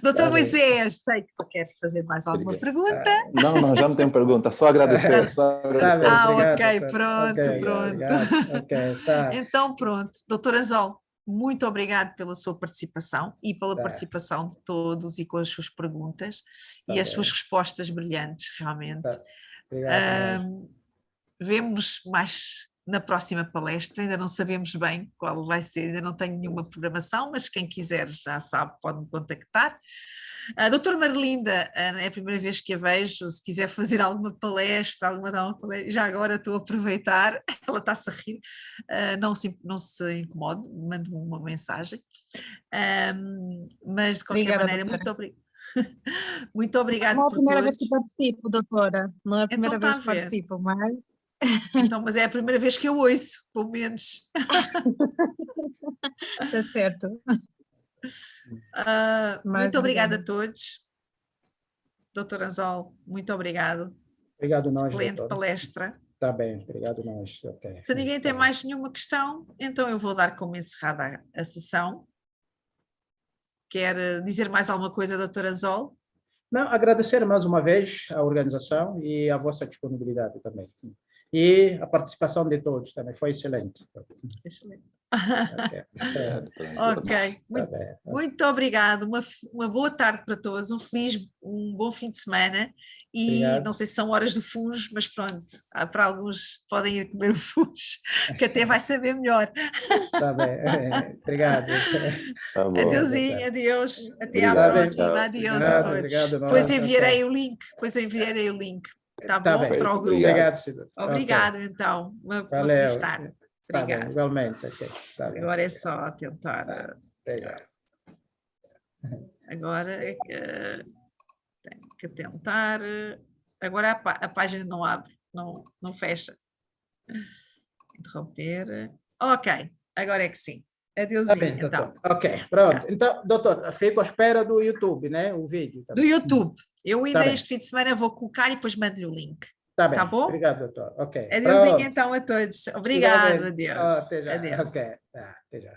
Doutor Moisés, sei que quer fazer mais alguma pergunta. Não, já não tenho pergunta, só agradecer. Ok, pronto. Obrigado. Okay, tá. Então pronto, doutor Anzol, muito obrigado pela sua participação e pela participação de todos e com as suas perguntas e as suas respostas brilhantes, realmente. Obrigado. Vemo-nos mais na próxima palestra, ainda não sabemos bem qual vai ser, ainda não tenho nenhuma programação, mas quem quiser já sabe, pode me contactar. A doutora Marlinda, é a primeira vez que a vejo, se quiser fazer alguma palestra, já agora estou a aproveitar, ela está-se a rir, não se incomode, mande-me uma mensagem, mas de qualquer maneira, muito obrigada. Muito obrigada por todos. Não é a primeira vez que participo, doutora, não é a primeira então, vez que participo, mas... Então, mas é a primeira vez que eu ouço, pelo menos. Está certo. Muito obrigada a todos. Doutor Anzol, muito obrigado. Obrigado nós, excelente doutora. palestra. Está bem, obrigado nós. Okay. Se ninguém tem mais nenhuma questão, então eu vou dar como encerrada a sessão. Quer dizer mais alguma coisa, doutor Anzol? Não, agradecer mais uma vez à organização e a vossa disponibilidade também. E a participação de todos também foi excelente. Excelente. Ok. Muito obrigado. Uma boa tarde para todos. Um bom fim de semana. E obrigado. Não sei se são horas do fungo, mas pronto, para alguns podem ir comer o fungo, que até vai saber melhor. Está bem. Obrigado. Tá bom. Adeusinho, adeus. Até Obrigado, à próxima. tchau. Adeus a todos. Obrigado, depois enviarei o link. Tá bom? Bem. Para o grupo. Obrigado, senhor. Obrigado, então. Uma feliz tarde. Tá bem, igualmente. Okay. Tá bem. Agora é só tentar. Agora tenho que tentar. Agora a página não abre, não fecha. Interromper. Ok, agora é que sim. Adeusinho, bem, então. Ok, pronto. Então, doutor, fico à espera do YouTube, né? O vídeo. Do YouTube. Eu ainda este fim de semana vou colocar e depois mando-lhe o link. Tá bem. Tá bom? Obrigado, doutor. Ok. Adeusinho, então, a todos. Obrigado, adeus. Até já. Adeus. Ok. Até já.